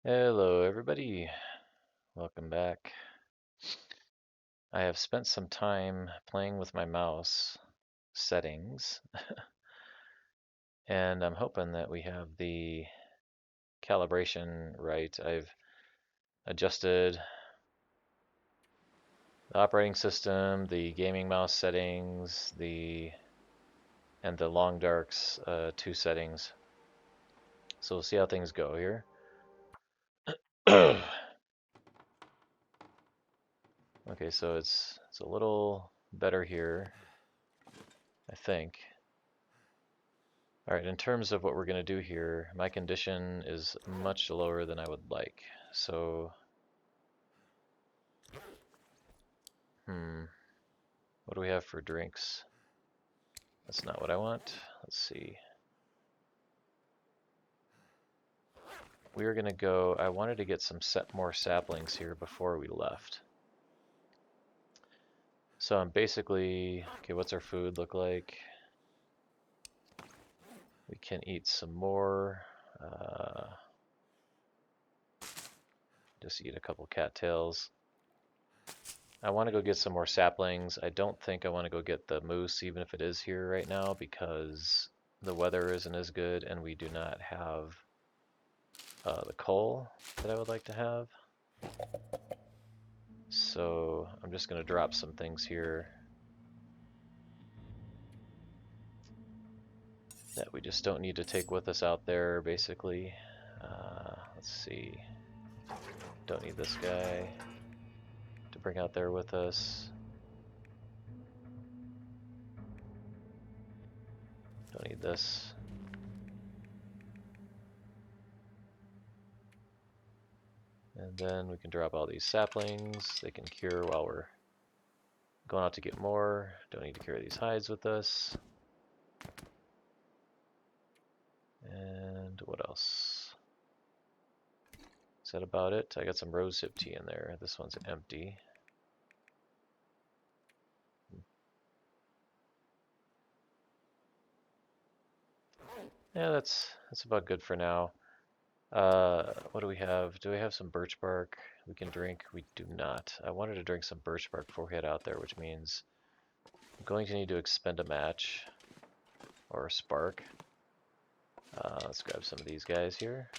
Hello everybody, welcome back. I have spent some time playing with my mouse settings and I'm hoping that we have the calibration right. I've adjusted the operating system, the gaming mouse settings, and the long darks 2 settings. So we'll see how things go here. Okay, so it's a little better here, I think. All right, in terms of what we're going to do here, my condition is much lower than I would like. So, what do we have for drinks? That's not what I want. Let's see. We are going to go, I wanted to get some more saplings here before we left. So I'm basically, okay, what's our food look like? We can eat some more. Just eat a couple cattails. I want to go get some more saplings. I don't think I want to go get the moose, even if it is here right now, because the weather isn't as good and we do not have the coal that I would like to have. So I'm just going to drop some things here that we just don't need to take with us out there, basically. Let's see. Don't need this guy to bring out there with us. Don't need this. And then we can drop all these saplings. They can cure while we're going out to get more. Don't need to carry these hides with us. And what else? Is that about it? I got some rosehip tea in there. This one's empty. Yeah, that's about good for now. What do we have? Do we have some birch bark we can drink? We do not. I wanted to drink some birch bark before we head out there, which means I'm going to need to expend a match or a spark. Let's grab some of these guys here.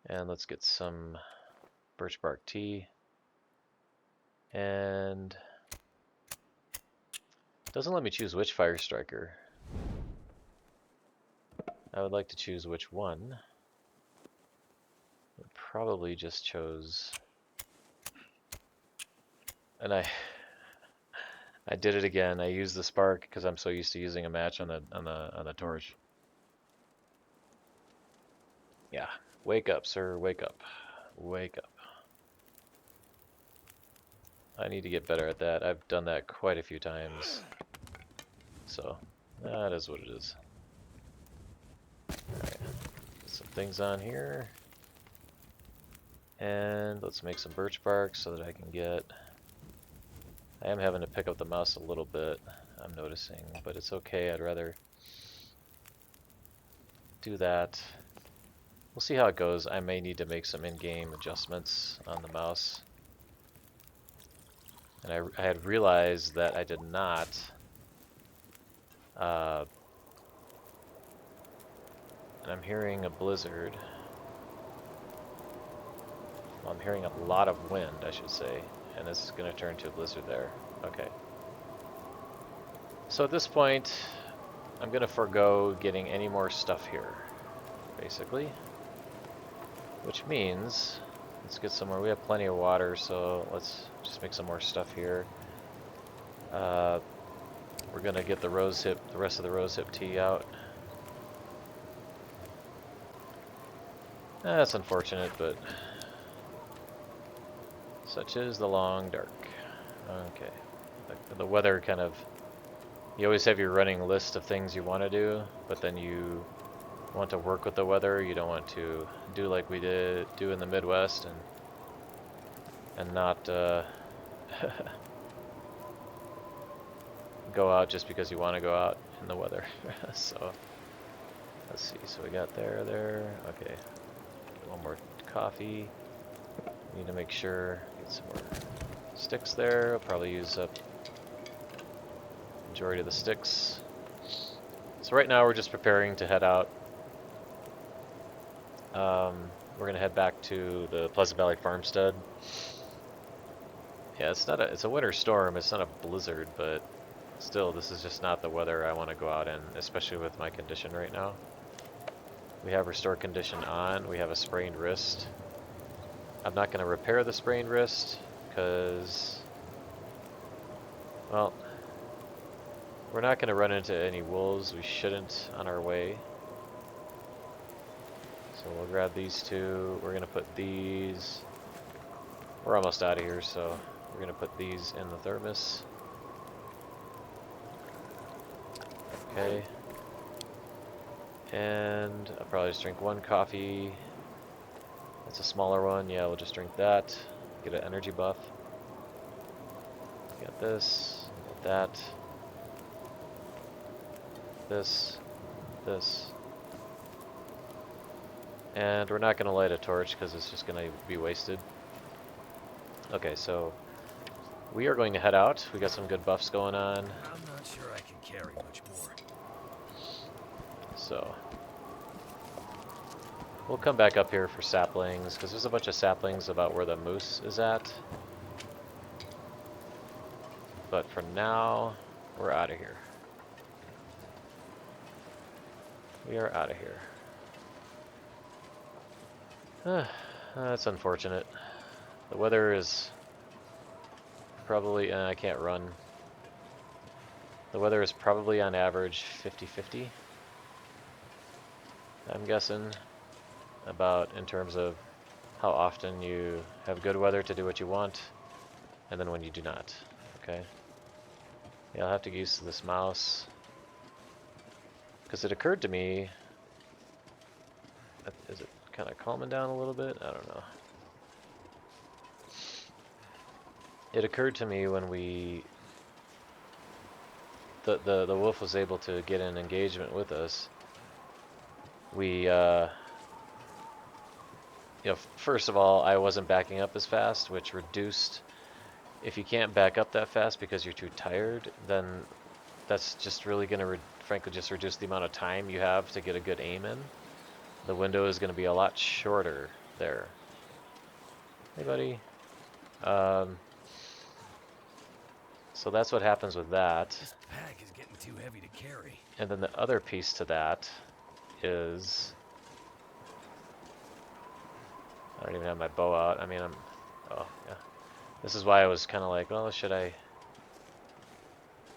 And let's get some birch bark tea. And it doesn't let me choose which fire striker. I would like to choose which one. I probably just chose, and I did it again. I used the spark because I'm so used to using a match on the torch. Yeah, wake up, sir. Wake up. Wake up. I need to get better at that. I've done that quite a few times. So, that is what it is. Alright, some things on here. And let's make some birch bark so that I can get... I am having to pick up the mouse a little bit, I'm noticing, but it's okay. I'd rather do that. We'll see how it goes. I may need to make some in-game adjustments on the mouse. And I had realized that I did not and I'm hearing a blizzard. Well, I'm hearing a lot of wind, I should say, and this is going to turn to a blizzard there. Okay. So at this point, I'm going to forego getting any more stuff here, basically. Which means, let's get some more. We have plenty of water, so let's just make some more stuff here. We're going to get the rest of the rosehip tea out. That's unfortunate, but such is the long dark. Okay. The weather kind of... You always have your running list of things you want to do, but then you want to work with the weather. You don't want to do like we do in the Midwest and not go out just because you want to go out in the weather. So let's see. So we got there. Okay. one more coffee. We need to make sure, get some more sticks there. I'll probably use up the majority of the sticks. So right now we're just preparing to head out. We're gonna head back to the Pleasant Valley Farmstead. Yeah, it's a winter storm. It's not a blizzard, but still, this is just not the weather I want to go out in, especially with my condition right now. We have restore condition on. We have a sprained wrist. I'm not going to repair the sprained wrist because, well, we're not going to run into any wolves. We shouldn't on our way. So we'll grab these two. We're going to put these. We're almost out of here, so we're going to put these in the thermos. Okay. And I'll probably just drink one coffee. That's a smaller one. Yeah, we'll just drink that. Get an energy buff. Got this. Got that. This. This. And we're not going to light a torch because it's just going to be wasted. Okay, so we are going to head out. We got some good buffs going on. I'm not sure I can carry much more. So we'll come back up here for saplings because there's a bunch of saplings about where the moose is at. But for now, we're out of here. We are out of here. That's unfortunate. The weather is probably, I can't run. The weather is probably on average 50-50. I'm guessing about in terms of how often you have good weather to do what you want and then when you do not. Okay. Yeah, I'll have to get used to this mouse because it occurred to me, is it kind of calming down a little bit? I don't know. It occurred to me when the wolf was able to get in engagement with us. We you know, first of all, I wasn't backing up as fast, which reduced. If you can't back up that fast because you're too tired, then that's just really going to, frankly, just reduce the amount of time you have to get a good aim in. The window is going to be a lot shorter there. Hey, buddy. So that's what happens with that. This pack is getting too heavy to carry. And then the other piece to that is, I don't even have my bow out. I mean, oh, yeah. This is why I was kind of like, well, should I?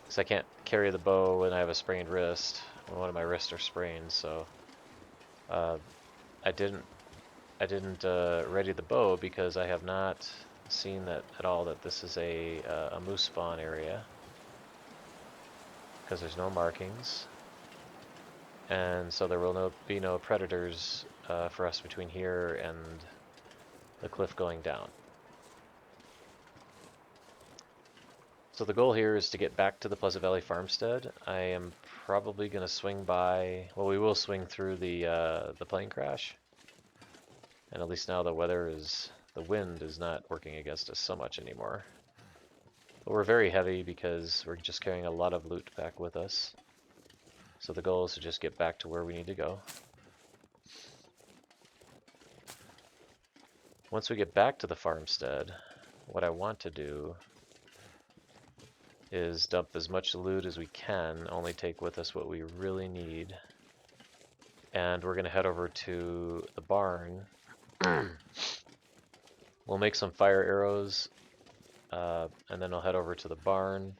Because I can't carry the bow when I have a sprained wrist. When one of my wrists are sprained, so I didn't ready the bow because I have not seen that at all that this is a moose spawn area because there's no markings, and so there will be no predators for us between here and the cliff going down. So the goal here is to get back to the Pleasant Valley Farmstead. I am probably going to swing by, well, we will swing through the plane crash. And at least now the wind is not working against us so much anymore. But we're very heavy because we're just carrying a lot of loot back with us. So the goal is to just get back to where we need to go. Once we get back to the farmstead, what I want to do is dump as much loot as we can, only take with us what we really need. And we're going to head over to the barn. We'll make some fire arrows, and then I'll head over to the barn.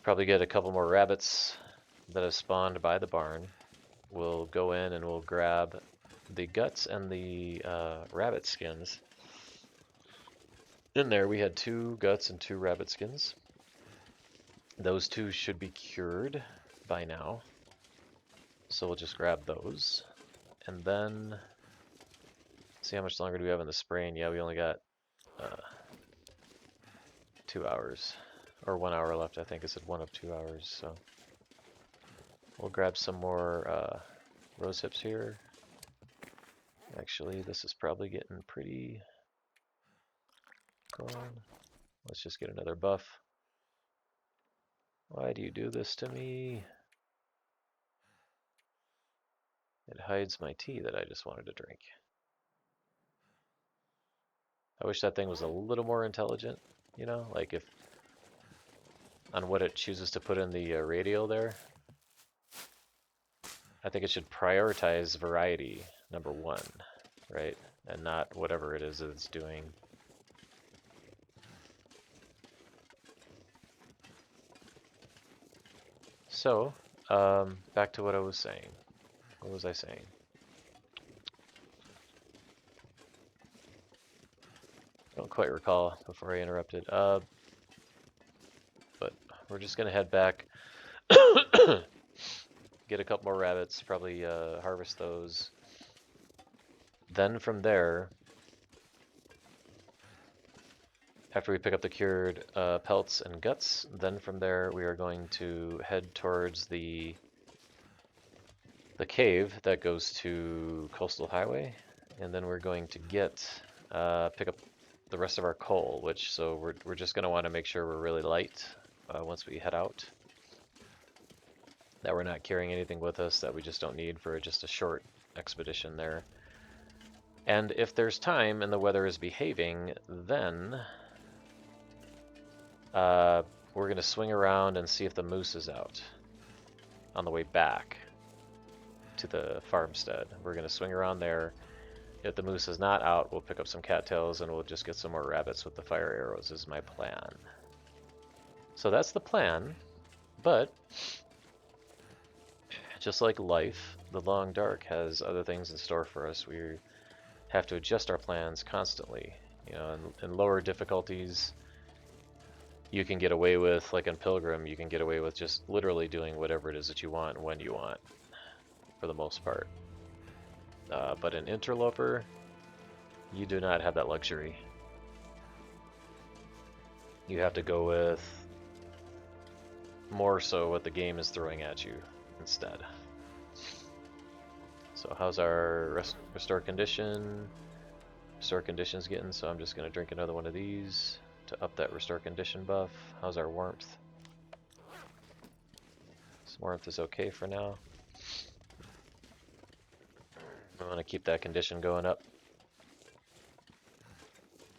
Probably get a couple more rabbits that have spawned by the barn. We'll go in and we'll grab the guts and the rabbit skins. In there we had 2 guts and 2 rabbit skins. Those 2 should be cured by now. So we'll just grab those. And then, see how much longer do we have in the sprain? Yeah, we only got 2 hours. Or 1 hour left, I think. It said 1 of 2 hours, so. We'll grab some more rose hips here. Actually, this is probably getting pretty cold. Let's just get another buff. Why do you do this to me? It hides my tea that I just wanted to drink. I wish that thing was a little more intelligent, you know, like if on what it chooses to put in the radial there. I think it should prioritize variety, number one, right? And not whatever it is it's doing. So, back to what I was saying. What was I saying? Don't quite recall before I interrupted. But we're just gonna head back, get a couple more rabbits, probably harvest those. Then from there, after we pick up the cured pelts and guts, then from there we are going to head towards the cave that goes to Coastal Highway, and then we're going to get pick up the rest of our coal, which so we're just going to want to make sure we're really light once we head out, that we're not carrying anything with us that we just don't need for just a short expedition there. And if there's time and the weather is behaving, then we're going to swing around and see if the moose is out on the way back to the farmstead. We're going to swing around there. If the moose is not out, we'll pick up some cattails and we'll just get some more rabbits with the fire arrows is my plan. So that's the plan, but just like life, the long dark has other things in store for us. We have to adjust our plans constantly. You know, in lower difficulties, you can get away with, like in Pilgrim, you can get away with just literally doing whatever it is that you want when you want, for the most part. But in Interloper, you do not have that luxury. You have to go with more so what the game is throwing at you instead. So how's our restore condition? Restore condition's getting, so I'm just going to drink another one of these to up that restore condition buff. How's our warmth? This warmth is okay for now. I want to keep that condition going up.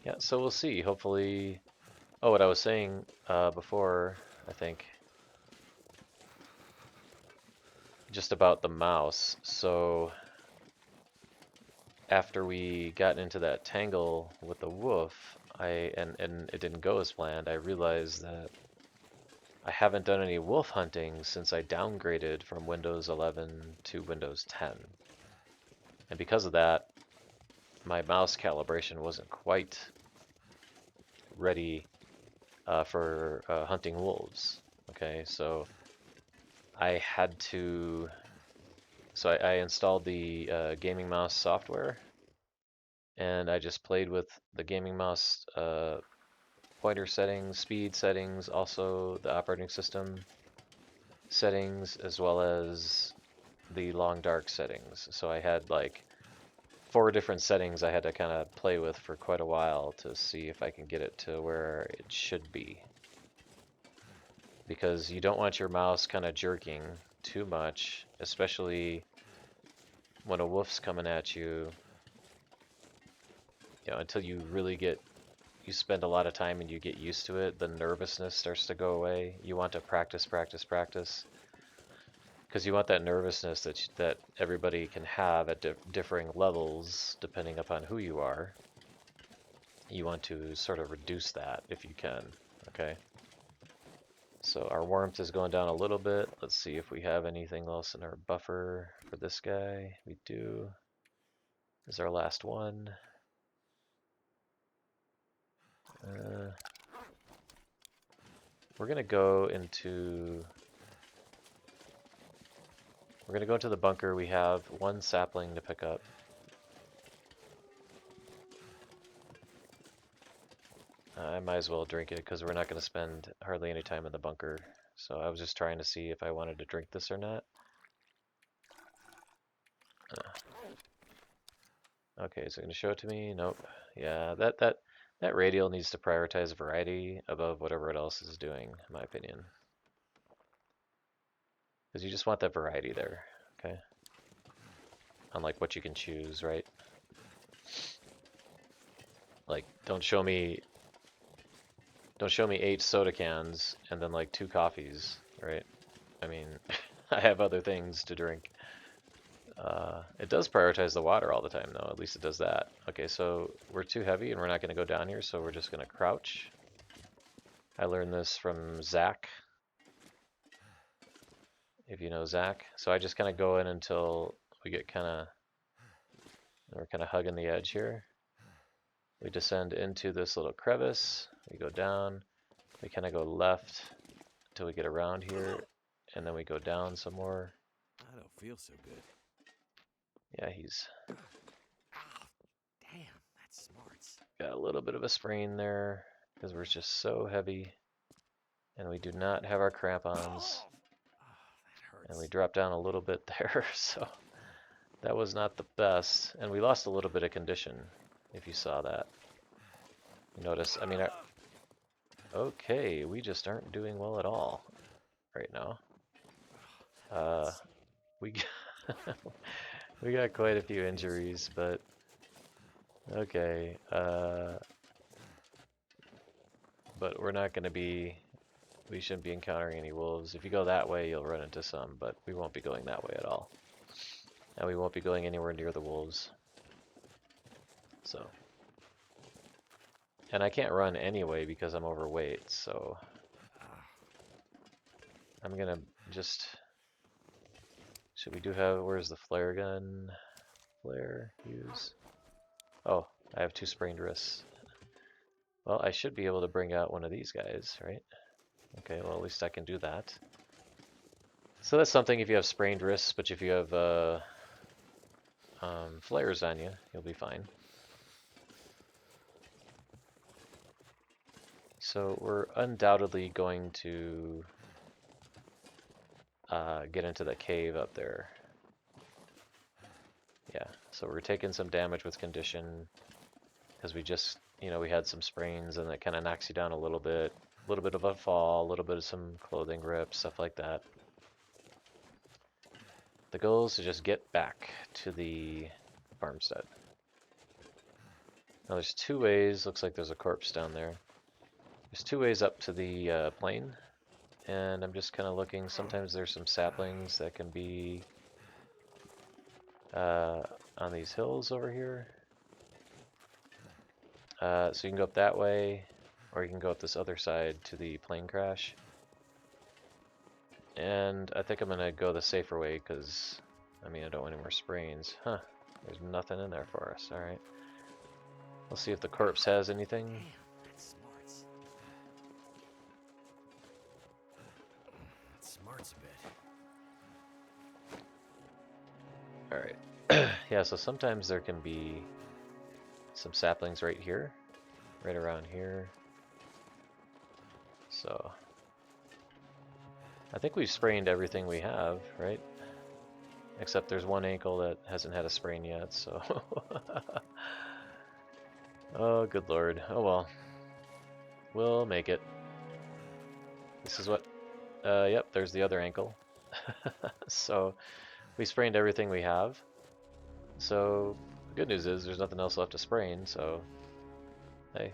Yeah, so we'll see. Hopefully... Oh, what I was saying before, I think, just about the mouse. So after we got into that tangle with the wolf, and it didn't go as planned, I realized that I haven't done any wolf hunting since I downgraded from Windows 11 to Windows 10. And because of that, my mouse calibration wasn't quite ready for hunting wolves. Okay, so I had to... So I installed the gaming mouse software, and I just played with the gaming mouse pointer settings, speed settings, also the operating system settings, as well as the long dark settings. So I had like 4 different settings I had to kind of play with for quite a while to see if I can get it to where it should be. Because you don't want your mouse kind of jerking too much, especially when a wolf's coming at you, you know, until you really get, you spend a lot of time and you get used to it, the nervousness starts to go away. You want to practice, practice, practice. Because you want that nervousness that everybody can have at differing levels depending upon who you are. You want to sort of reduce that if you can, okay? So our warmth is going down a little bit. Let's see if we have anything else in our buffer for this guy. We do. This is our last one. We're gonna go into the bunker. We have 1 sapling to pick up. I might as well drink it because we're not going to spend hardly any time in the bunker. So I was just trying to see if I wanted to drink this or not. Okay, is it going to show it to me? Nope. Yeah, that radial needs to prioritize variety above whatever it else is doing, in my opinion. Because you just want that variety there, okay? Unlike what you can choose, right? Like, don't show me 8 soda cans and then like 2 coffees, right? I mean, I have other things to drink. It does prioritize the water all the time, though. At least it does that. Okay, so we're too heavy and we're not going to go down here, so we're just going to crouch. I learned this from Zach, if you know Zach. So I just kind of go in until we get we're kind of hugging the edge here. We descend into this little crevice. We go down. We kind of go left until we get around here, and then we go down some more. I don't feel so good. Yeah, he's Damn, that smarts. got a little bit of a sprain there because we're just so heavy, and we do not have our crampons, That hurts. and we dropped down a little bit there, so that was not the best, and we lost a little bit of condition, if you saw that. You notice, I mean, okay, we just aren't doing well at all right now. We we got quite a few injuries, but okay. But we're not going to be, we shouldn't be encountering any wolves. If you go that way, you'll run into some, but we won't be going that way at all. And we won't be going anywhere near the wolves. So. And I can't run anyway because I'm overweight, so. I'm going to just, should we do have, where's the flare gun? Flare, use. Oh, I have 2 sprained wrists. Well, I should be able to bring out one of these guys, right? Okay, well at least I can do that. So that's something if you have sprained wrists, but if you have flares on you, you'll be fine. So we're undoubtedly going to get into the cave up there. Yeah, so we're taking some damage with condition because we just, you know, we had some sprains and it kind of knocks you down a little bit of a fall, a little bit of some clothing rips, stuff like that. The goal is to just get back to the farmstead. Now there's 2 ways, looks like there's a corpse down there. There's 2 ways up to the plain, and I'm just kind of looking. Sometimes there's some saplings that can be on these hills over here. So you can go up that way, or you can go up this other side to the plane crash. And I think I'm going to go the safer way because, I mean, I don't want any more sprains. Huh, there's nothing in there for us. Alright. We'll see if the corpse has anything. Damn, that smarts. That smarts a bit. Alright. Yeah, so sometimes there can be some saplings right here. Right around here. So I think we've sprained everything we have, right? Except there's 1 ankle that hasn't had a sprain yet, so. Oh, good lord. Oh well. We'll make it. This is what, yep, there's the other ankle. So, we sprained everything we have. So, the good news is there's nothing else left to sprain, so, hey.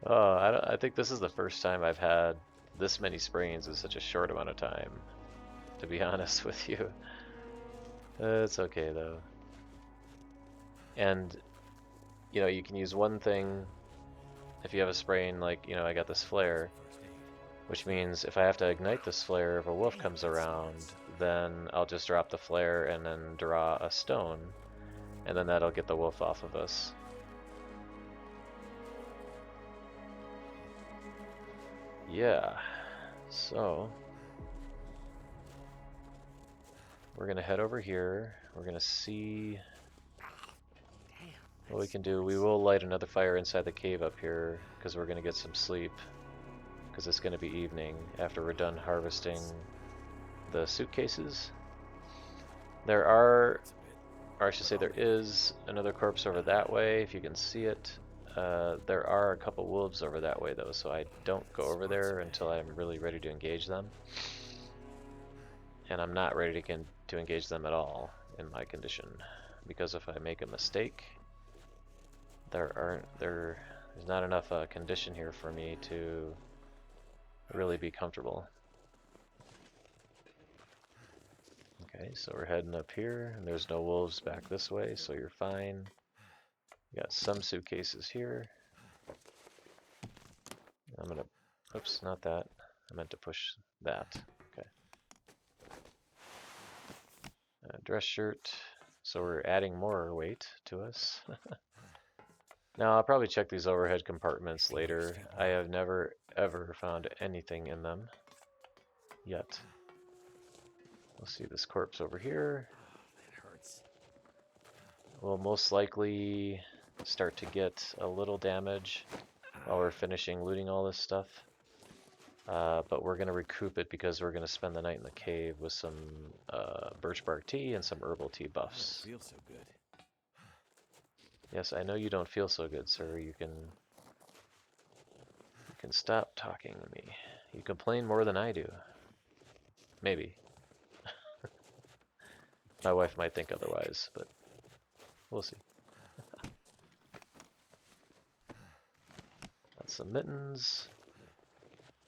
Oh, I think this is the first time I've had this many sprains in such a short amount of time, to be honest with you. It's okay though. And, you know, you can use one thing if you have a sprain, like, you know, I got this flare, which means if I have to ignite this flare, if a wolf comes around, then I'll just drop the flare and then draw a stone, and then that'll get the wolf off of us. Yeah, so we're gonna head over here. We're gonna see what we can do. We will light another fire inside the cave up here because we're gonna get some sleep because it's gonna be evening after we're done harvesting the suitcases. There are or I should say there is another corpse over that way, if you can see it. There are a couple wolves over that way though, so I don't go over there until I'm really ready to engage them. And I'm not ready to engage them at all in my condition, because if I make a mistake, there's not enough condition here for me to really be comfortable. Okay, so we're heading up here, and there's no wolves back this way, so you're fine. You got some suitcases here. I'm gonna, oops, not that. I meant to push that. Okay. Dress shirt. So we're adding more weight to us. Now I'll probably check these overhead compartments later. I have never ever found anything in them yet. We'll see this corpse over here. That hurts. We'll most likely start to get a little damage while we're finishing looting all this stuff. But we're going to recoup it because we're going to spend the night in the cave with some birch bark tea and some herbal tea buffs. I don't feel so good. Yes, I know you don't feel so good, sir. You can stop talking to me. You complain more than I do. Maybe. My wife might think otherwise, but we'll see. Got some mittens.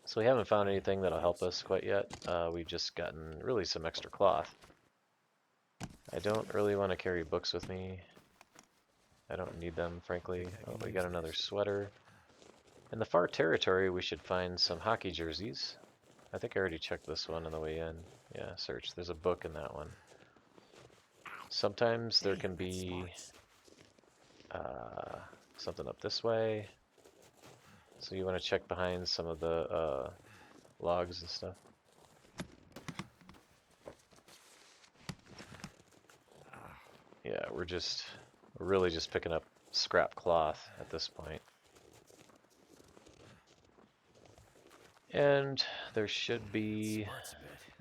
So we haven't found anything that'll help us quite yet. We've just gotten really some extra cloth. I don't really want to carry books with me. I don't need them, frankly. Oh, we got another sweater. In the far territory, we should find some hockey jerseys. I think I already checked this one on the way in. Yeah, search. There's a book in that one. Sometimes there can be something up this way. So you want to check behind some of the logs and stuff. Yeah, we're really just picking up scrap cloth at this point. And there should be,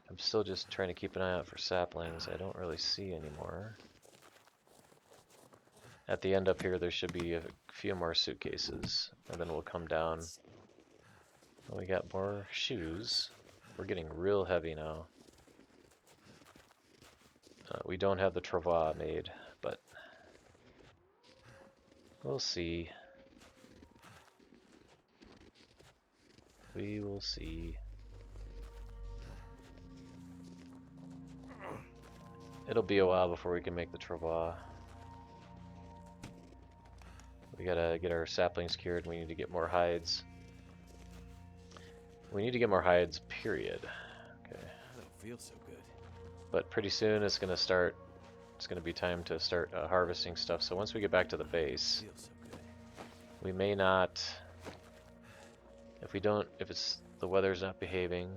I'm still just trying to keep an eye out for saplings. I don't really see anymore. At the end up here, there should be a few more suitcases, and then we'll come down. We got more shoes. We're getting real heavy now. We don't have the travois made, but we'll see. We will see. It'll be a while before we can make the travois. We gotta get our saplings cured, and we need to get more hides. We need to get more hides, period. Okay. I don't feel so good. But pretty soon it's gonna be time to start harvesting stuff. So once we get back to the base, we may not, if the weather's not behaving,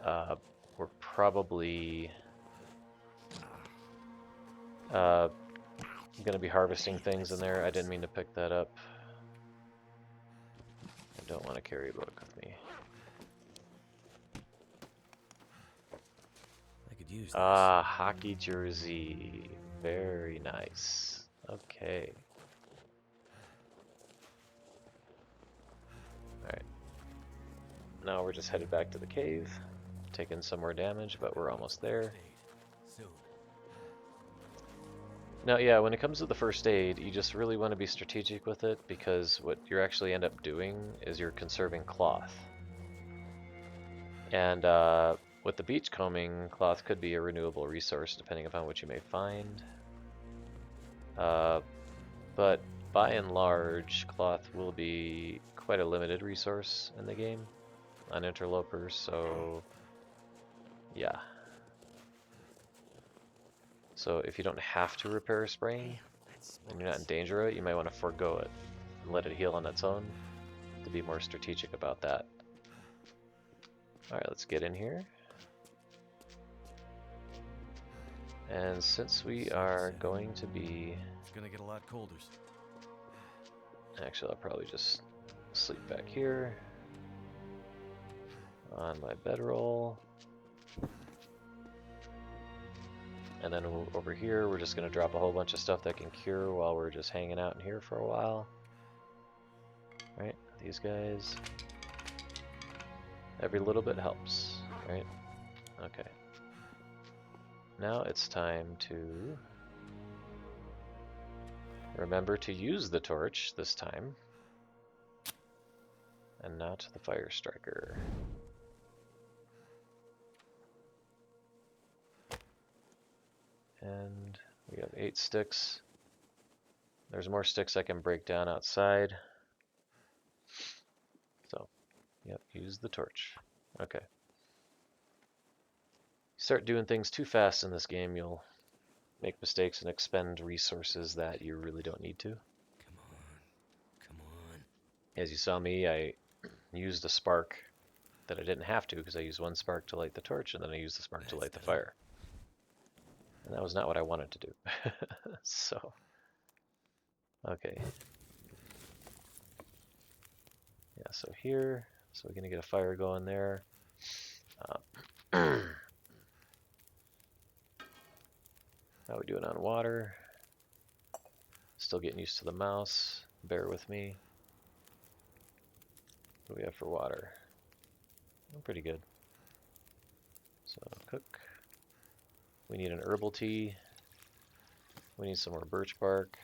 we're probably gonna be harvesting things in there. I didn't mean to pick that up. I don't want to carry a book with me. I could use this. Ah, hockey jersey. Very nice. Okay. Alright. Now we're just headed back to the cave. Taking some more damage, but we're almost there. Soon. Now, yeah, when it comes to the first aid, you just really want to be strategic with it, because what you actually end up doing is you're conserving cloth. And with the beachcombing, cloth could be a renewable resource depending upon what you may find. But by and large, cloth will be quite a limited resource in the game on Interloper, so yeah. So if you don't have to repair a sprain, and you're not in danger of it, you might want to forego it and let it heal on its own to be more strategic about that. Alright, let's get in here. And since we are going to be... It's gonna get a lot colder. Actually, I'll probably just sleep back here on my bedroll. And then over here, we're just going to drop a whole bunch of stuff that can cure while we're just hanging out in here for a while. Right? These guys. Every little bit helps, right? Okay. Now it's time to remember to use the torch this time. And not the fire striker. And we have 8 sticks. There's more sticks I can break down outside. So, yep, use the torch. Okay. Start doing things too fast in this game, you'll make mistakes and expend resources that you really don't need to. Come on. Come on. As you saw me, I used a spark that I didn't have to because I used one spark to light the torch and then I used the spark to light the fire. And that was not what I wanted to do. So, okay. Yeah, so here, so we're gonna get a fire going there. How are we doing on water? Still getting used to the mouse. Bear with me. What do we have for water? Oh, pretty good. So cook. We need an herbal tea. We need some more birch bark.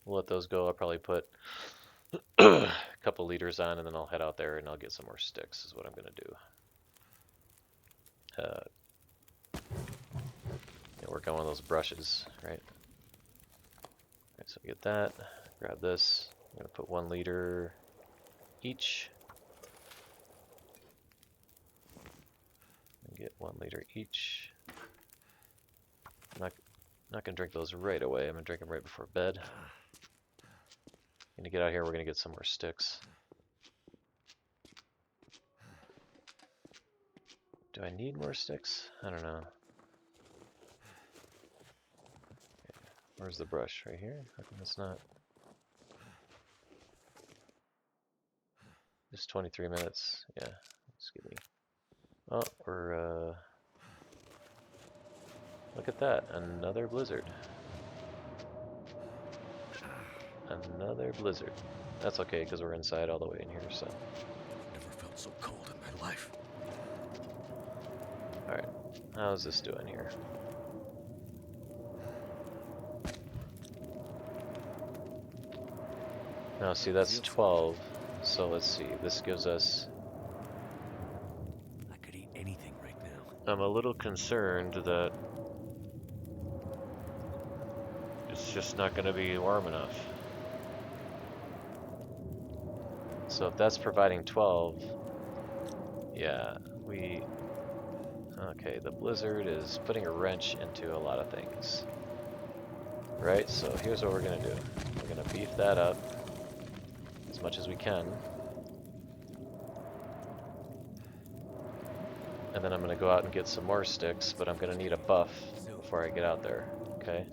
We'll let those go. I'll probably put a couple liters on and then I'll head out there and I'll get some more sticks is what I'm going to do. Work on one of those brushes, right? Alright, so get that. Grab this. I'm going to put 1 liter each. And get 1 liter each. I'm not going to drink those right away. I'm going to drink them right before bed. Going to get out here. We're going to get some more sticks. Do I need more sticks? I don't know. Where's the brush? Right here? How come it's not? Just 23 minutes. Yeah. Just give me. Oh, we're look at that. Another blizzard. Another blizzard. That's okay because we're inside all the way in here, so. Never felt so cold in my life. Alright. How's this doing here? Now, see, that's 12. So let's see. This gives us. I could eat anything right now. I'm a little concerned that it's just not going to be warm enough. So if that's providing 12, yeah, okay, the blizzard is putting a wrench into a lot of things. Right, so here's what we're going to do. We're going to beef that up as much as we can. And then I'm going to go out and get some more sticks, but I'm going to need a buff before I get out there, okay?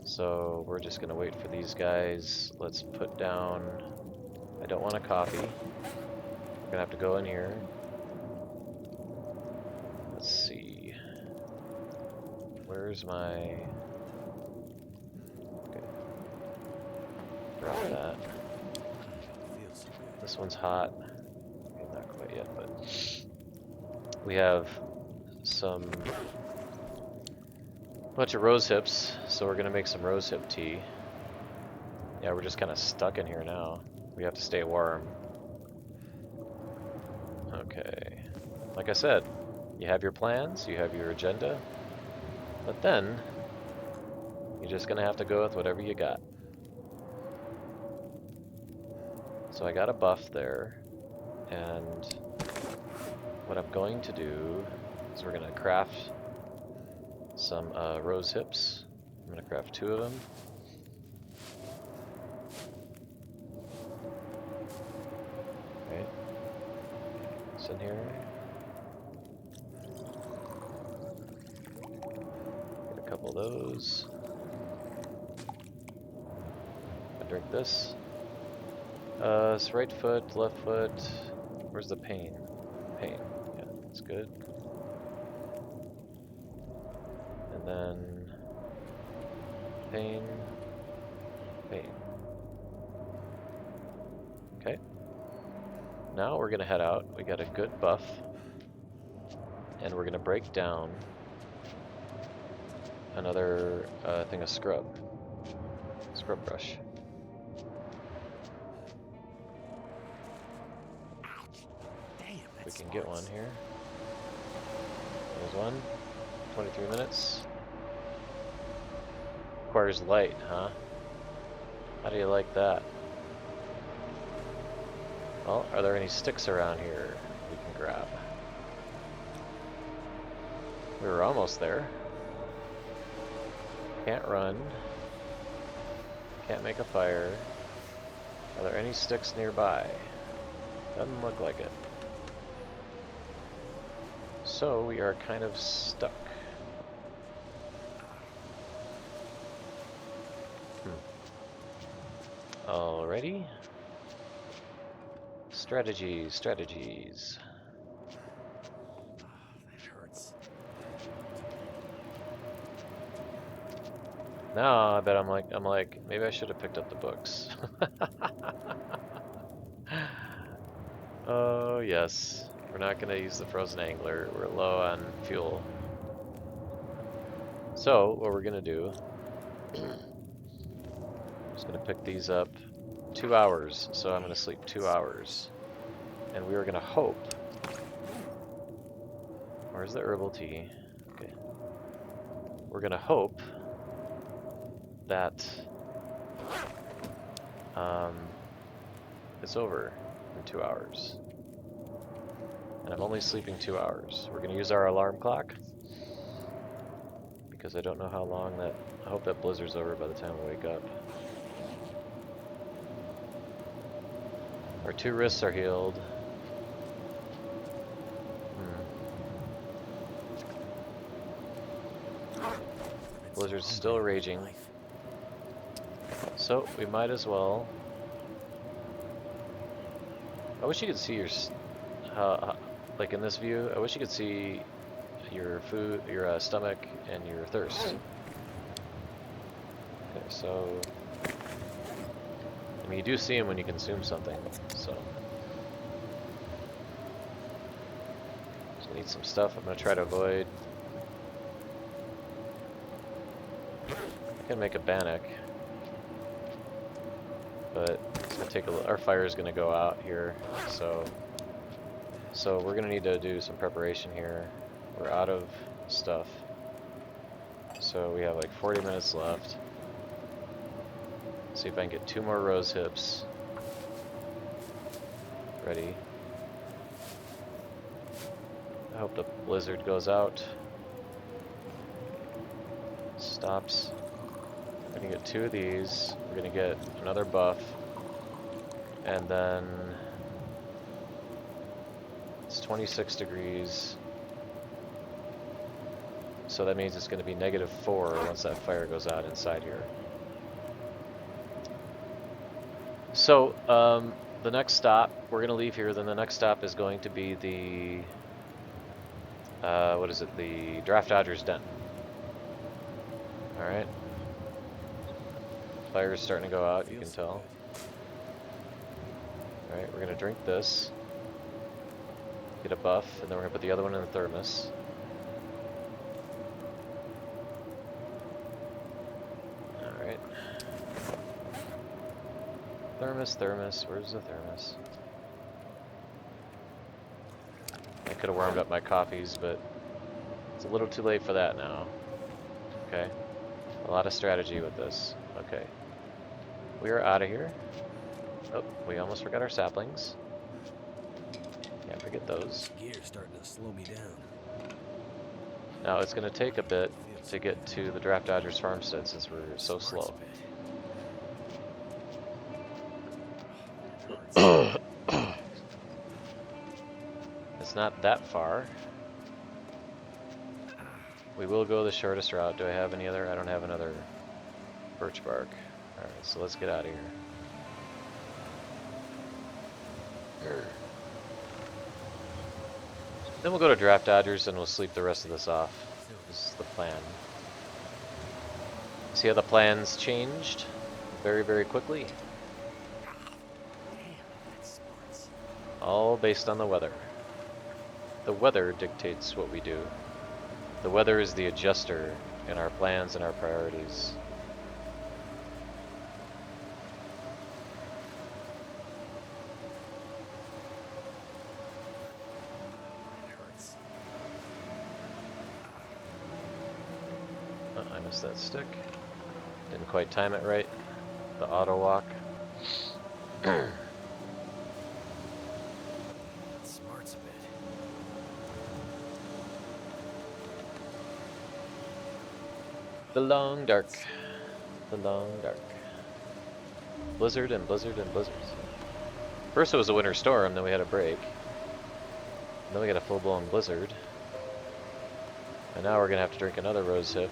So we're just going to wait for these guys. Let's put down, I don't want a coffee. We're going to have to go in here. Let's see. Where's my, okay. Drop that. Feels so good. This one's hot. Okay, not quite yet, but we have some bunch of rose hips, so we're gonna make some rose hip tea. Yeah, we're just kind of stuck in here now. We have to stay warm. Okay, like I said, you have your plans, you have your agenda, but then you're just gonna have to go with whatever you got. So I got a buff there, and what I'm going to do is we're going to craft some rose hips. I'm going to craft 2 of them. Right. It's in here. Get a couple of those. I drink this. It's right foot, left foot. Where's the pain? Pain, yeah. That's good. And then pain, pain. Okay. Now we're gonna head out. We got a good buff. And we're gonna break down another thing of scrub brush. Damn, We can get one here. There's one. 23 minutes. Requires light, huh? How do you like that? Well, are there any sticks around here we can grab? We were almost there. Can't run. Can't make a fire. Are there any sticks nearby? Doesn't look like it. So we are kind of stuck. Alrighty. Strategies. That hurts. Now I bet I'm like, maybe I should have picked up the books. Oh yes, we're not gonna use the frozen angler. We're low on fuel. So what we're gonna do, I'm just gonna pick these up. 2 hours, so I'm gonna sleep 2 hours. And we are gonna hope. Where's the herbal tea? Okay. We're gonna hope that it's over in 2 hours. And I'm only sleeping 2 hours. We're gonna use our alarm clock because I don't know how long that. I hope that blizzard's over by the time we wake up. Our 2 wrists are healed. Blizzard's still raging. So we might as well. I wish you could see your, like in this view. I wish you could see your food, your stomach, and your thirst. Okay, so I mean you do see them when you consume something. So just need some stuff. I'm gonna try to avoid. I can make a bannock, but it's gonna take our fire is gonna go out here, so we're gonna need to do some preparation here. We're out of stuff, so we have like 40 minutes left. See if I can get 2 more rose hips ready. I hope the blizzard goes out, stops. We're gonna get 2 of these. We're gonna get another buff, and then it's 26 degrees. So that means it's gonna be -4 once that fire goes out inside here. So the next stop, we're gonna leave here. Then the next stop is going to be the what is it? The Draft Dodger's Den. All right. Fire is starting to go out, you can tell. Alright, we're gonna drink this. Get a buff, and then we're gonna put the other one in the thermos. Alright. Thermos, where's the thermos? I could have warmed up my coffees, but it's a little too late for that now. Okay. A lot of strategy with this. Okay. We are out of here. Oh, we almost forgot our saplings. Can't forget those. Gear's starting to slow me down. Now it's going to take a bit to get to the Draft Dodgers farmstead since we're so slow. It's not that far. We will go the shortest route. Do I have any other? I don't have another birch bark. Alright, so let's get out of here. Then we'll go to Draft Dodgers and we'll sleep the rest of this off. This is the plan. See how the plans changed very, very quickly? Damn, that smarts. All based on the weather. The weather dictates what we do. The weather is the adjuster in our plans and our priorities. It hurts. Oh, I missed that stick. Didn't quite time it right. The auto walk. It smarts a bit. The long dark. The long dark. Blizzard and blizzard and blizzards. First it was a winter storm, then we had a break. Then we got a full-blown blizzard. And now we're gonna have to drink another rose hip.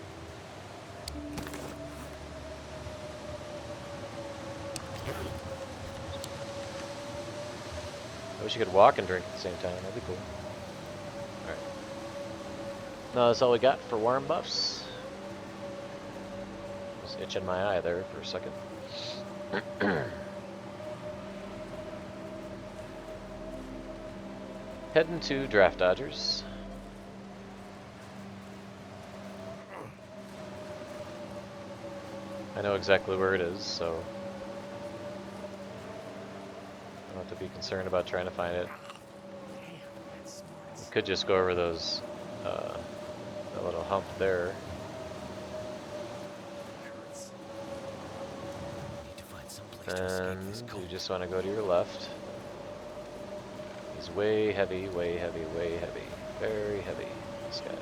I wish you could walk and drink at the same time, that'd be cool. Alright. No, that's all we got for warm buffs. Was itching my eye there for a second. Heading to Draft Dodgers. I know exactly where it is, so I don't have to be concerned about trying to find it. Damn, that smarts. Could just go over those, that little hump there. It hurts. Need to find some place to escape this And cold. you just want to go to your left. He's way heavy, way heavy, way heavy. Very heavy, this guy.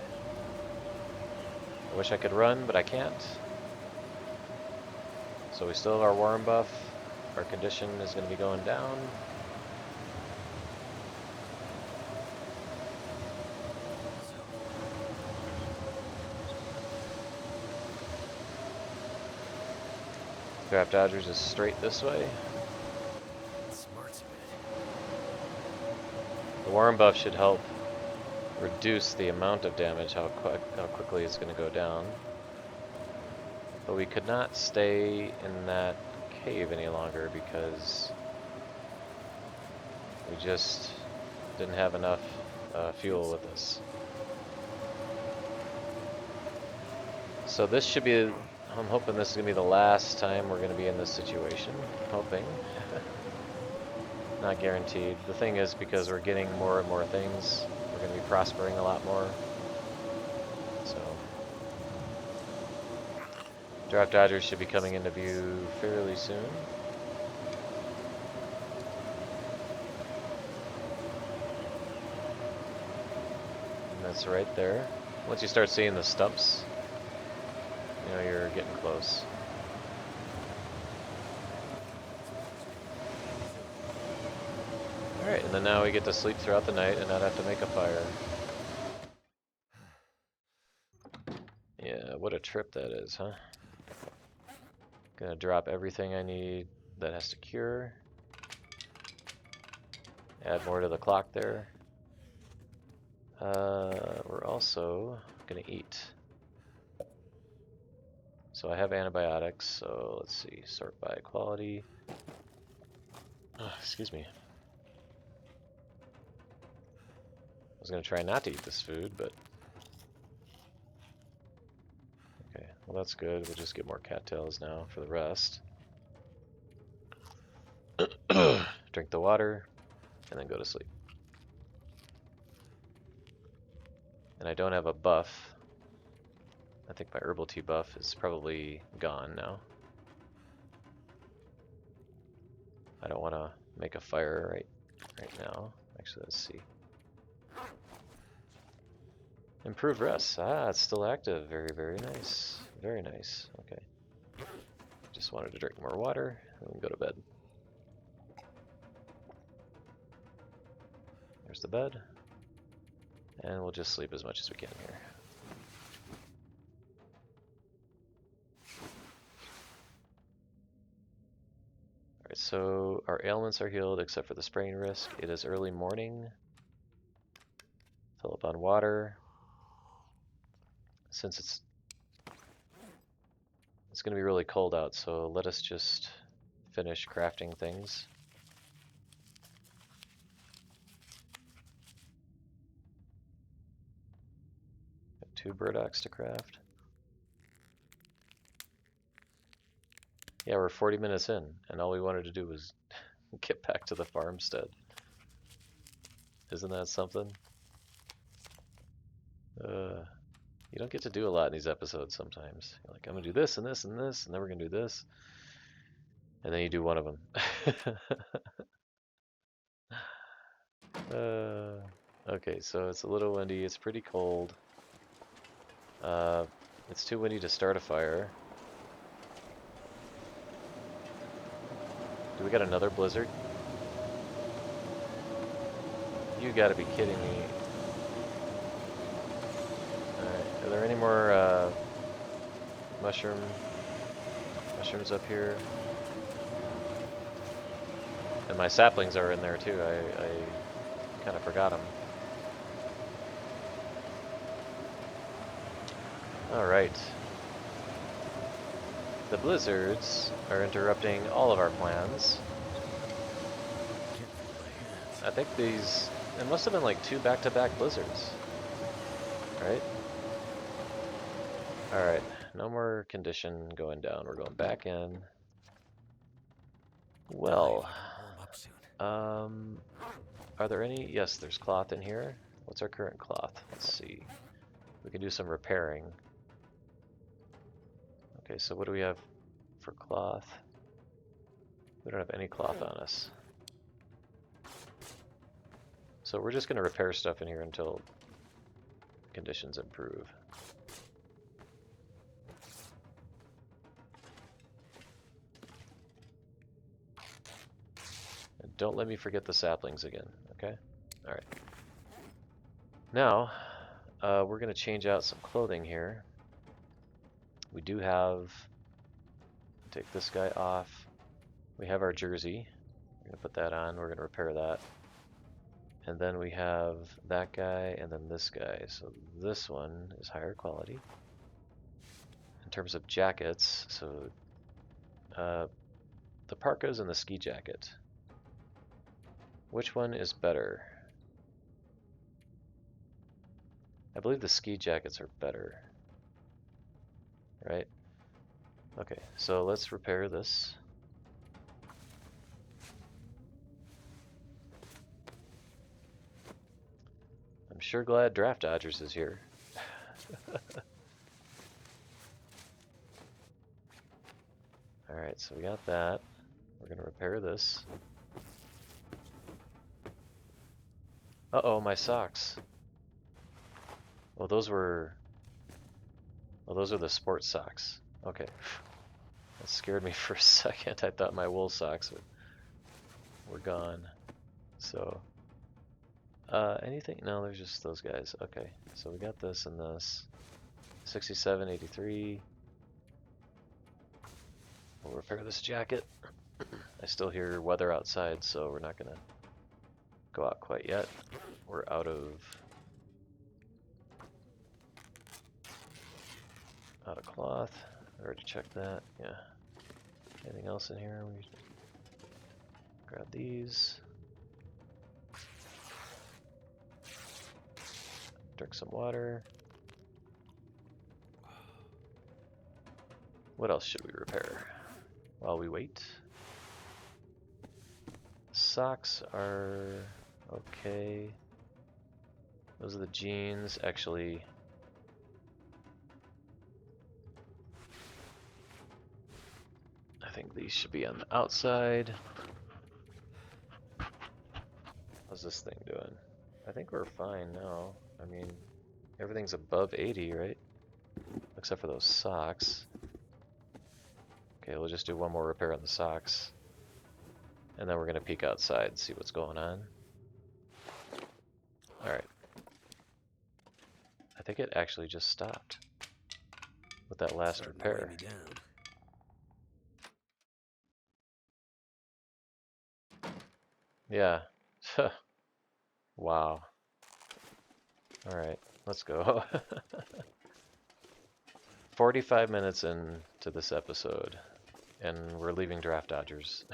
I wish I could run, but I can't. So we still have our warm buff. Our condition is going to be going down. Draft Dodgers is straight this way. It smarts a bit. The warm buff should help reduce the amount of damage, how quickly it's going to go down. But we could not stay in that cave any longer because we just didn't have enough fuel with us. So this should be, I'm hoping this is going to be the last time we're going to be in this situation. Hoping. Not guaranteed. The thing is, because we're getting more and more things, we're going to be prospering a lot more. So Draft Dodgers should be coming into view fairly soon. And that's right there. Once you start seeing the stumps, you know you're getting close. Alright, and then now we get to sleep throughout the night and not have to make a fire. Yeah, what a trip that is, huh? Gonna drop everything I need that has to cure. Add more to the clock there. We're also gonna eat. So I have antibiotics, so let's see, sort by quality. Excuse me. I was gonna try not to eat this food, but okay, well that's good. We'll just get more cattails now for the rest. Drink the water, and then go to sleep. And I don't have a buff. I think my herbal tea buff is probably gone now. I don't want to make a fire right now. Actually, let's see. Improved rest. Ah, it's still active. Very, very nice. Very nice. Okay. Just wanted to drink more water and go to bed. There's the bed. And we'll just sleep as much as we can here. Alright, so our ailments are healed except for the sprain risk. It is early morning. So up on water. Since it's going to be really cold out, so let us just finish crafting things. Got 2 burdocks to craft. Yeah, we're 40 minutes in, and all we wanted to do was get back to the farmstead. Isn't that something? You don't get to do a lot in these episodes sometimes. You're like, I'm gonna do this and this and this, and then we're gonna do this. And then you do one of them. Okay, so it's a little windy, it's pretty cold. It's too windy to start a fire. Do we got another blizzard? You gotta be kidding me. Alright, are there any more mushrooms up here? And my saplings are in there too, I kind of forgot them. Alright. The blizzards are interrupting all of our plans. I think these... It must have been like 2 back-to-back blizzards. Right? Alright, no more condition going down. We're going back in. Well, are there any? Yes, there's cloth in here. What's our current cloth? Let's see. We can do some repairing. Okay, so what do we have for cloth? We don't have any cloth on us. So we're just going to repair stuff in here until conditions improve. And don't let me forget the saplings again, okay? Alright. Now, we're going to change out some clothing here. We do have... Take this guy off. We have our jersey. We're going to put that on. We're going to repair that. And then we have that guy and then this guy. So this one is higher quality. In terms of jackets, so the parkas and the ski jacket. Which one is better? I believe the ski jackets are better. Right? Okay, so let's repair this. I'm sure glad Draft Dodgers is here. Alright, so we got that. We're going to repair this. Uh-oh, my socks. Oh, those are the sports socks. Okay. That scared me for a second. I thought my wool socks were gone. So, anything? No, there's just those guys. Okay, so we got this and this. 67, 83. We'll repair this jacket. I still hear weather outside, so we're not gonna go out quite yet. We're out of cloth. I already checked that. Yeah. Anything else in here? We grab these. Drink some water. What else should we repair while we wait? Socks are okay. Those are the jeans. Actually, I think these should be on the outside. How's this thing doing? I think we're fine now. I mean, everything's above 80, right? Except for those socks. Okay, we'll just do one more repair on the socks. And then we're going to peek outside and see what's going on. Alright. I think it actually just stopped with that last repair. Yeah. Wow. Alright, let's go. 45 minutes into this episode, and we're leaving Draft Dodgers.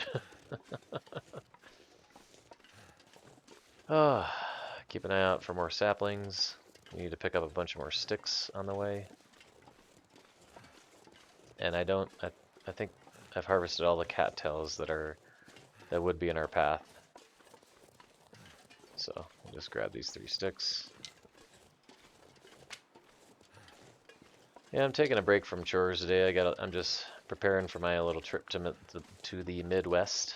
Keep an eye out for more saplings. We need to pick up a bunch more sticks on the way. And I think I've harvested all the cattails that would be in our path. So I'll just grab these 3 sticks. Yeah, I'm taking a break from chores today. I'm just preparing for my little trip to the Midwest.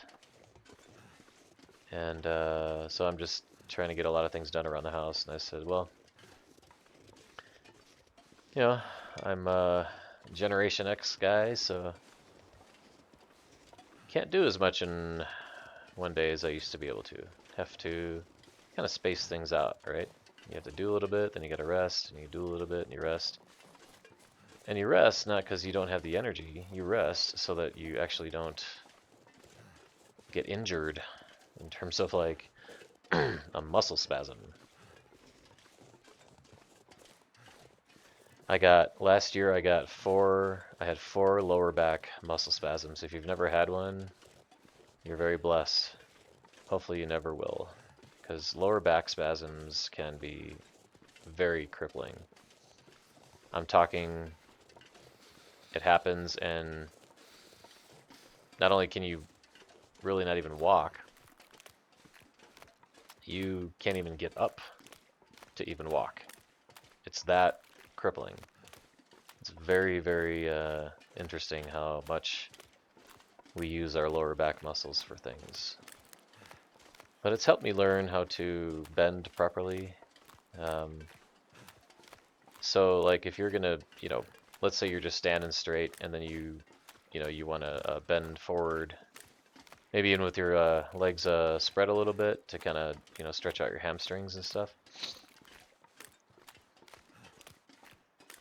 And so I'm just trying to get a lot of things done around the house. And I said, well, you know, I'm a Generation X guy, so can't do as much in one day as I used to be able to. Have to kind of space things out, right? You have to do a little bit, then you gotta rest, and you do a little bit, and you rest. And you rest not because you don't have the energy, you rest so that you actually don't get injured in terms of like a muscle spasm. Last year I had 4 lower back muscle spasms. If you've never had one, you're very blessed. Hopefully you never will, because lower back spasms can be very crippling. I'm talking, it happens and not only can you really not even walk, you can't even get up to even walk. It's that crippling. It's very, very interesting how much we use our lower back muscles for things. But it's helped me learn how to bend properly. So like if you're gonna, let's say you're just standing straight and then you want to bend forward, maybe even with your legs spread a little bit to kind of, stretch out your hamstrings and stuff.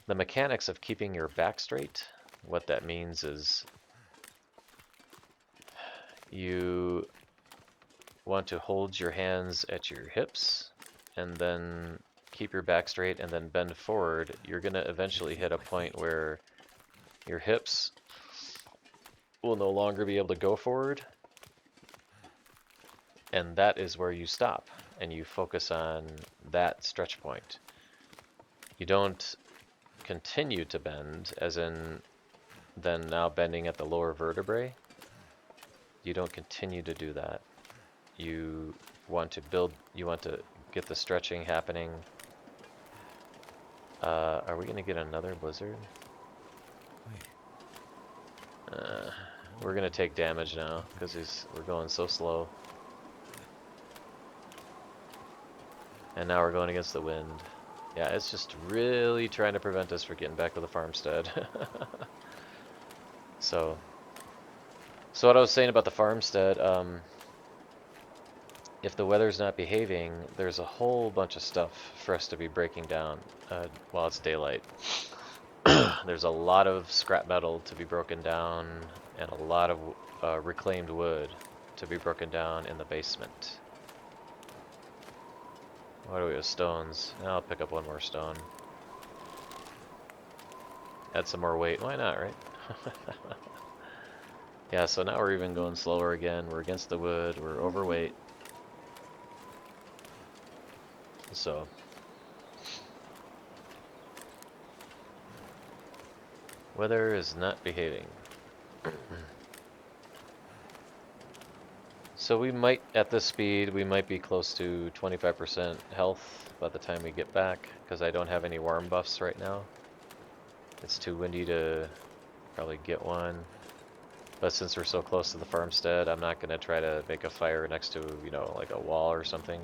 The mechanics of keeping your back straight, what that means is you want to hold your hands at your hips and then keep your back straight and then bend forward. You're going to eventually hit a point where your hips will no longer be able to go forward, and that is where you stop and you focus on that stretch point. You don't continue to bend, as in then now bending at the lower vertebrae. You don't continue to do that. You want to get the stretching happening. Are we gonna get another blizzard? We're gonna take damage now because we're going so slow. And now we're going against the wind. Yeah, it's just really trying to prevent us from getting back to the farmstead. So what I was saying about the farmstead, if the weather's not behaving, there's a whole bunch of stuff for us to be breaking down while it's daylight. There's a lot of scrap metal to be broken down and a lot of reclaimed wood to be broken down in the basement. What do we have? Stones. I'll pick up one more stone. Add some more weight. Why not, right? Yeah, so now we're even going slower again. We're against the wood. We're overweight. So weather is not behaving. So we might, at this speed, we might be close to 25% health by the time we get back, because I don't have any warm buffs right now. It's too windy to probably get one. But since we're so close to the farmstead, I'm not going to try to make a fire next to, like a wall or something.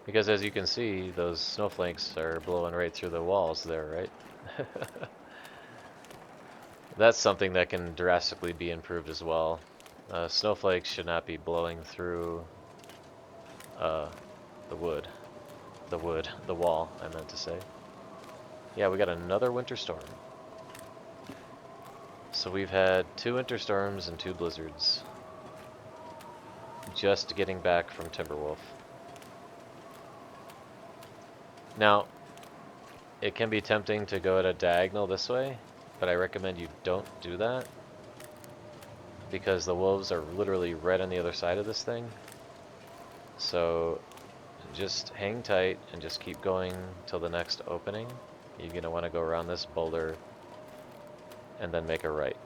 Because as you can see, those snowflakes are blowing right through the walls there, right? That's something that can drastically be improved as well. Snowflakes should not be blowing through the wall, I meant to say. Yeah, we got another winter storm. So we've had 2 winter storms and 2 blizzards. Just getting back from Timberwolf. Now, it can be tempting to go at a diagonal this way, but I recommend you don't do that because the wolves are literally right on the other side of this thing. So just hang tight and just keep going till the next opening. You're going to want to go around this boulder and then make a right.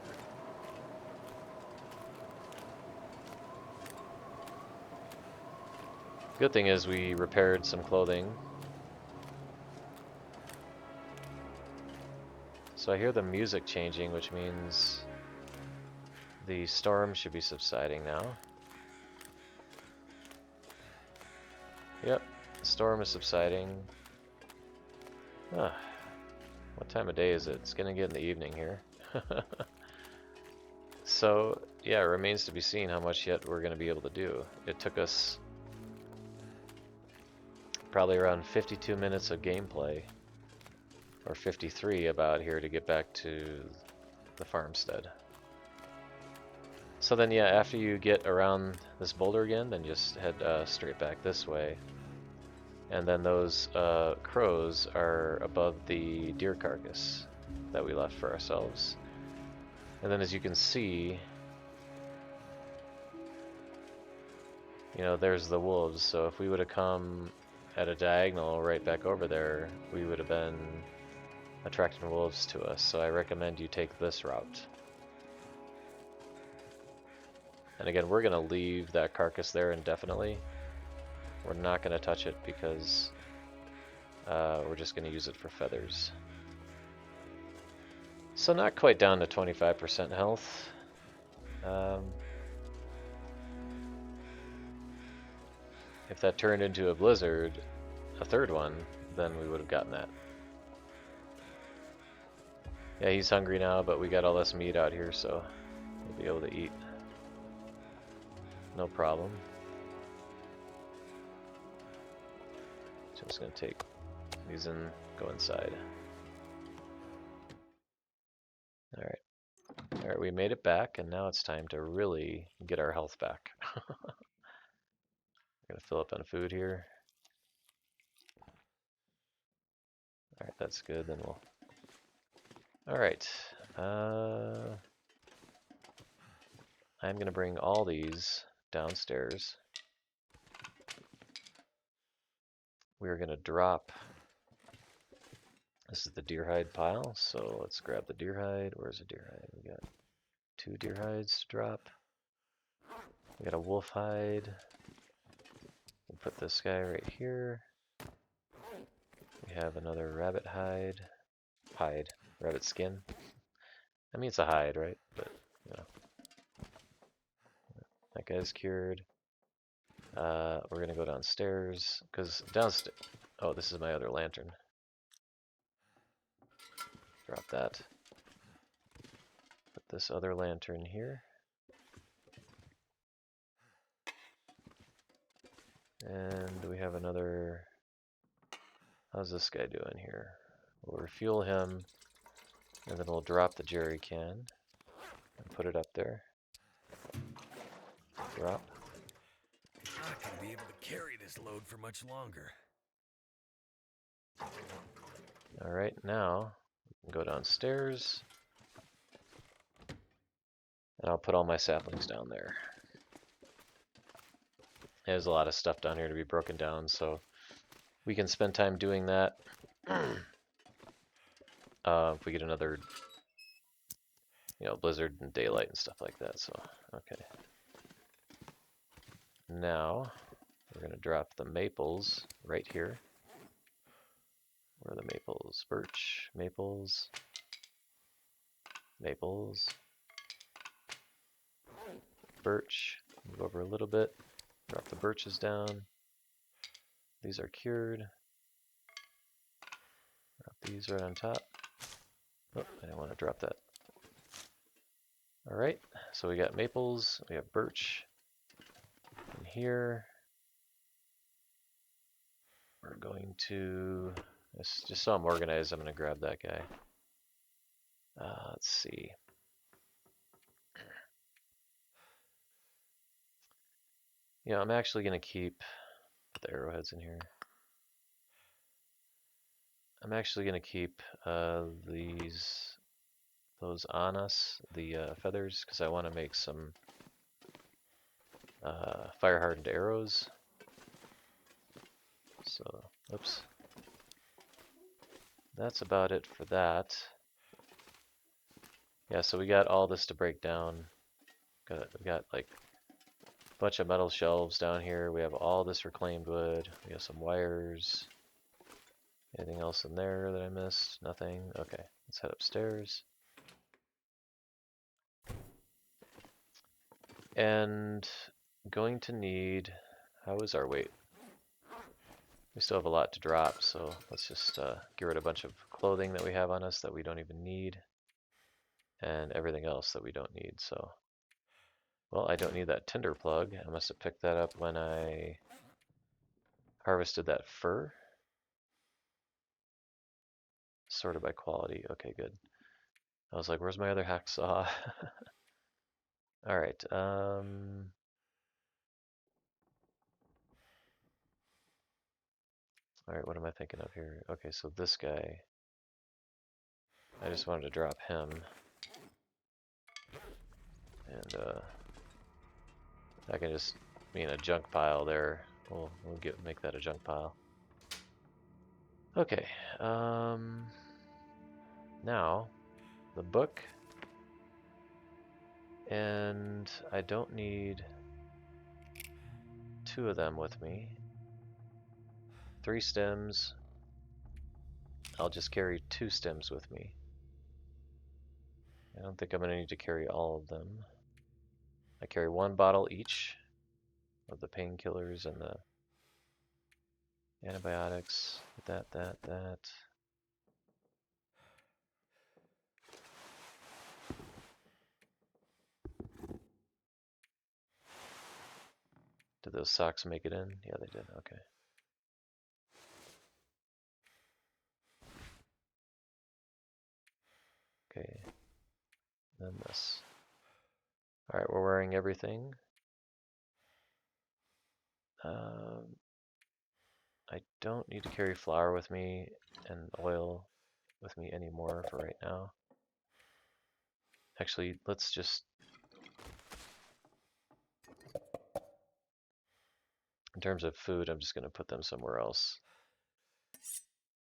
Good thing is we repaired some clothing. So I hear the music changing, which means the storm should be subsiding now. Yep, the storm is subsiding. Ah, what time of day is it? It's gonna get in the evening here. So, yeah, it remains to be seen how much yet we're gonna be able to do. It took us probably around 52 minutes of gameplay, or 53 about here to get back to the farmstead. So then, yeah, after you get around this boulder again, then just head straight back this way. And then those crows are above the deer carcass that we left for ourselves. And then as you can see, you know, there's the wolves. So if we would have come at a diagonal right back over there, we would have been attracting wolves to us. So I recommend you take this route. And again, we're going to leave that carcass there indefinitely. We're not going to touch it because we're just going to use it for feathers. So not quite down to 25% health. If that turned into a blizzard, a third one, then we would have gotten that. Yeah, he's hungry now, but we got all this meat out here, so he'll be able to eat. No problem. Just gonna take these and go inside. Alright. Alright, we made it back, and now it's time to really get our health back. We're gonna fill up on food here. Alright, that's good, then we'll... Alright. I'm gonna bring all these downstairs. We're gonna drop... This is the deer hide pile, so let's grab the deer hide. Where's the deer hide? We got 2 deer hides to drop. We got a wolf hide. We'll put this guy right here. We have another rabbit hide. Rabbit skin. I mean, it's a hide, right? But, you know. That guy's cured. We're gonna go downstairs, because downstairs... Oh, this is my other lantern. Drop that. Put this other lantern here. And we have another... How's this guy doing here? We'll refuel him, and then we'll drop the jerry can and put it up there. Drop. I'm not gonna be able to carry this load for much longer. Alright, now we can go downstairs. And I'll put all my saplings down there. There's a lot of stuff down here to be broken down, so we can spend time doing that. If we get another, you know, blizzard and daylight and stuff like that, so, okay. Now, we're gonna drop the maples right here. Where are the maples? Birch, maples, maples, birch. Move over a little bit, drop the birches down. These are cured. Drop these right on top. Oh, I didn't want to drop that. Alright, so we got maples, we have birch. In here, we're going to, just so I'm organized, I'm going to grab that guy. Let's see. You know, I'm actually going to keep the arrowheads in here. I'm actually gonna keep those on us, the feathers, because I want to make some fire hardened arrows. So, oops. That's about it for that. Yeah, so we got all this to break down. We got like a bunch of metal shelves down here. We have all this reclaimed wood. We have some wires. Anything else in there that I missed? Nothing? Okay, let's head upstairs. And going to need, how is our weight? We still have a lot to drop, so let's just get rid of a bunch of clothing that we have on us that we don't even need, and everything else that we don't need. So, well, I don't need that tinder plug. I must have picked that up when I harvested that fur. Sorted by quality. Okay, good. I was like, where's my other hacksaw? All right. All right, what am I thinking of here? Okay, so this guy, I just wanted to drop him, and I can just mean a junk pile there. We'll make that a junk pile. Okay. Now the book, and I don't need 2 of them with me. 3 stems. I'll just carry 2 stems with me. I don't think I'm gonna need to carry all of them. I carry 1 bottle each of the painkillers and the antibiotics. That. Did those socks make it in? Yeah, they did. Okay. Okay. Then this. All right, we're wearing everything. I don't need to carry flour with me and oil with me anymore for right now. Actually, let's just, in terms of food, I'm just going to put them somewhere else.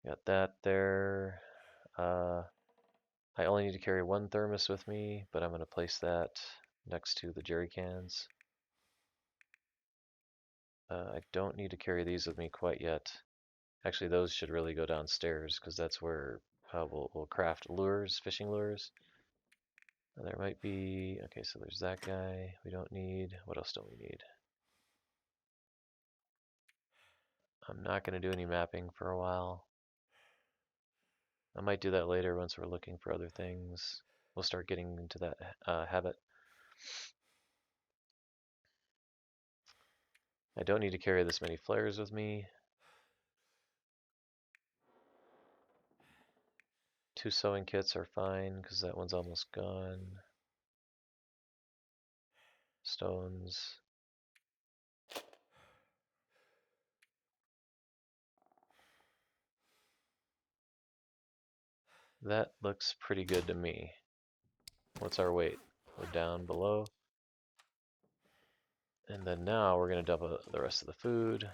Got that there. I only need to carry 1 thermos with me, but I'm going to place that next to the jerry cans. I don't need to carry these with me quite yet. Actually, those should really go downstairs because that's where we'll craft lures, fishing lures. There might be, okay, so there's that guy we don't need. What else don't we need? I'm not going to do any mapping for a while. I might do that later once we're looking for other things. We'll start getting into that habit. I don't need to carry this many flares with me. 2 sewing kits are fine because that one's almost gone. Stones. That looks pretty good to me. What's our weight? We're down below. And then now we're going to dump the rest of the food.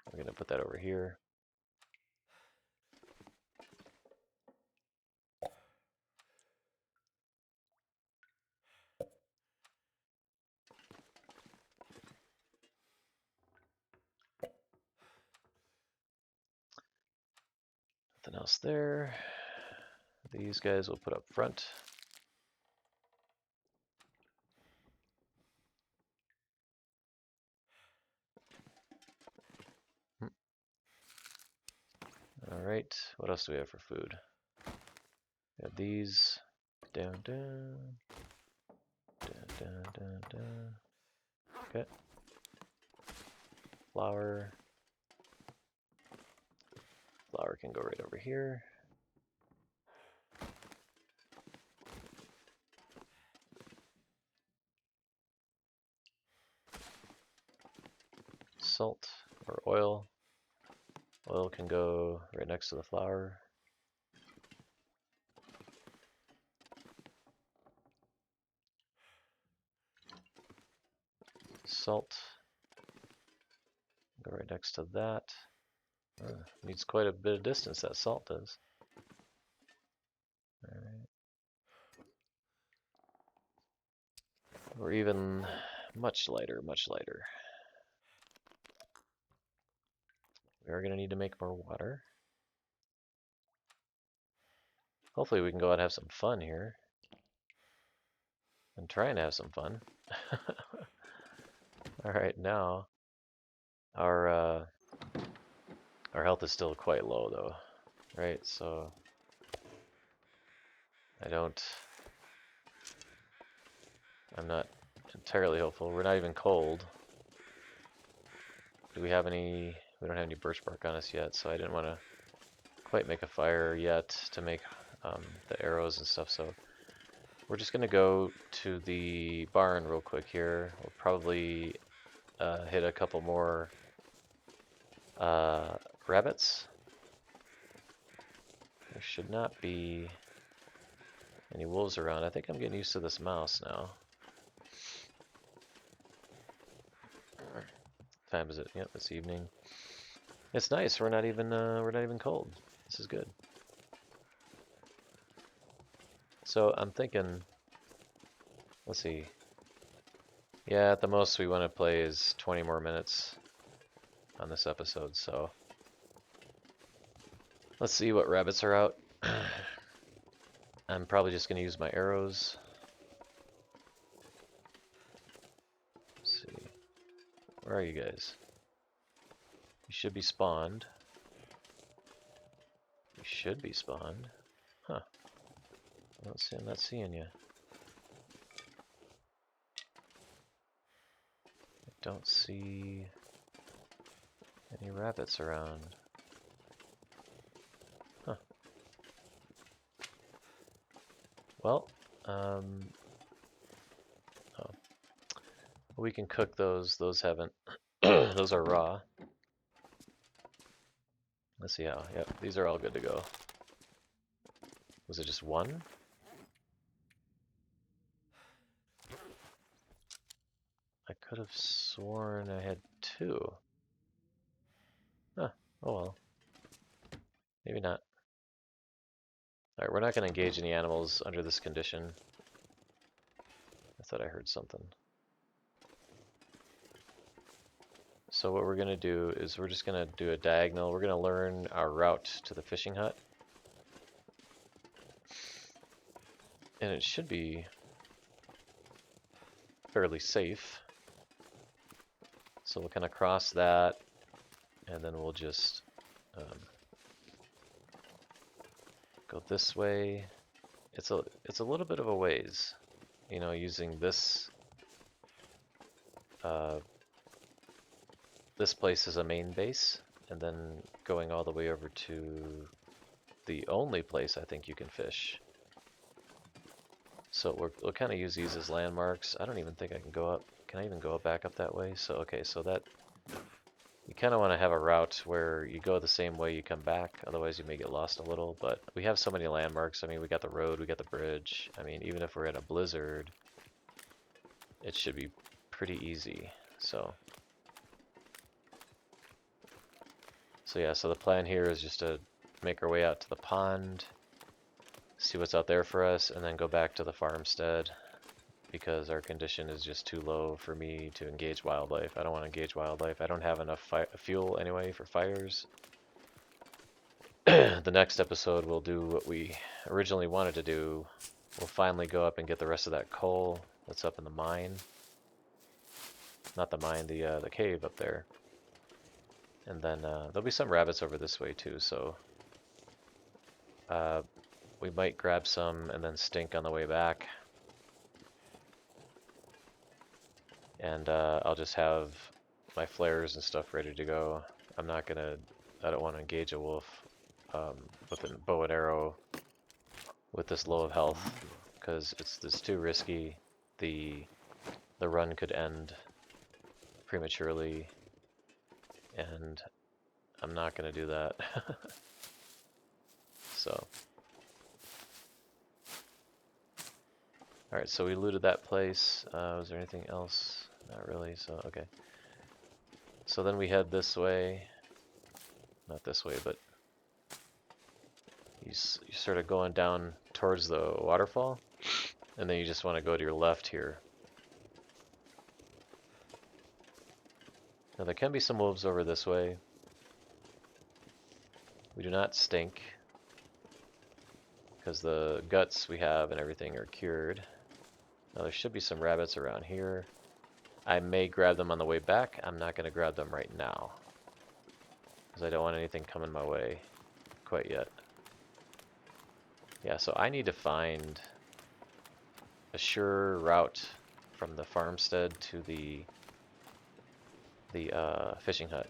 We're going to put that over here. Nothing else there. These guys we'll put up front. Alright, what else do we have for food? We have these. Down. Okay. Flour. Flour can go right over here. Salt or oil. Oil can go right next to the flower. Salt. Go right next to that. Needs quite a bit of distance, that salt does. Alright. Or even much lighter, much lighter. We are going to need to make more water. Hopefully we can go out and have some fun here. I'm trying to have some fun. Alright, now our health is still quite low though. Right, so I'm not entirely hopeful. We're not even cold. Do we have any? We don't have any birch bark on us yet, so I didn't want to quite make a fire yet to make the arrows and stuff, so we're just gonna go to the barn real quick here. We'll probably hit a couple more rabbits. There should not be any wolves around. I think I'm getting used to this mouse now. What time is it? Yep, it's evening. It's nice. We're not even cold. This is good. So I'm thinking, let's see. Yeah, at the most we want to play is 20 more minutes on this episode, so let's see what rabbits are out. I'm probably just going to use my arrows. Let's see. Where are you guys? You should be spawned. You should be spawned. Huh. I'm not seeing you. I don't see any rabbits around. Huh. Well, oh. We can cook those. Those haven't. Those are raw. Let's see how. Yep, these are all good to go. Was it just one? I could have sworn I had two. Huh. Oh well. Maybe not. Alright, we're not going to engage any animals under this condition. I thought I heard something. So what we're going to do is we're just going to do a diagonal. We're going to learn our route to the fishing hut. And it should be fairly safe. So we'll kind of cross that, and then we'll just go this way. It's a little bit of a ways, you know, using this this place as a main base, and then going all the way over to the only place I think you can fish. So we'll kind of use these as landmarks. I don't even think I can go up. Can I even go back up that way? So okay, so that you kind of want to have a route where you go the same way you come back, otherwise you may get lost a little, but we have so many landmarks. I mean, we got the road, we got the bridge. I mean, even if we're in a blizzard, it should be pretty easy. So yeah, so the plan here is just to make our way out to the pond, see what's out there for us, and then go back to the farmstead, because our condition is just too low for me to engage wildlife. I don't want to engage wildlife. I don't have enough fuel anyway for fires. The next episode we'll do what we originally wanted to do. We'll finally go up and get the rest of that coal that's up in the mine. Not the mine, the cave up there. And then there'll be some rabbits over this way too, so we might grab some and then stink on the way back. And I'll just have my flares and stuff ready to go. I don't want to engage a wolf with a bow and arrow with this low of health, because it's too risky. The run could end prematurely, and I'm not going to do that. So. Alright, so we looted that place. Was there anything else? Not really, so okay. So then we head this way. Not this way, but you're sort of going down towards the waterfall. And then you just want to go to your left here. Now there can be some wolves over this way. We do not stink, because the guts we have and everything are cured. Now there should be some rabbits around here. I may grab them on the way back. I'm not going to grab them right now, because I don't want anything coming my way quite yet. Yeah, so I need to find a sure route from the farmstead to the fishing hut.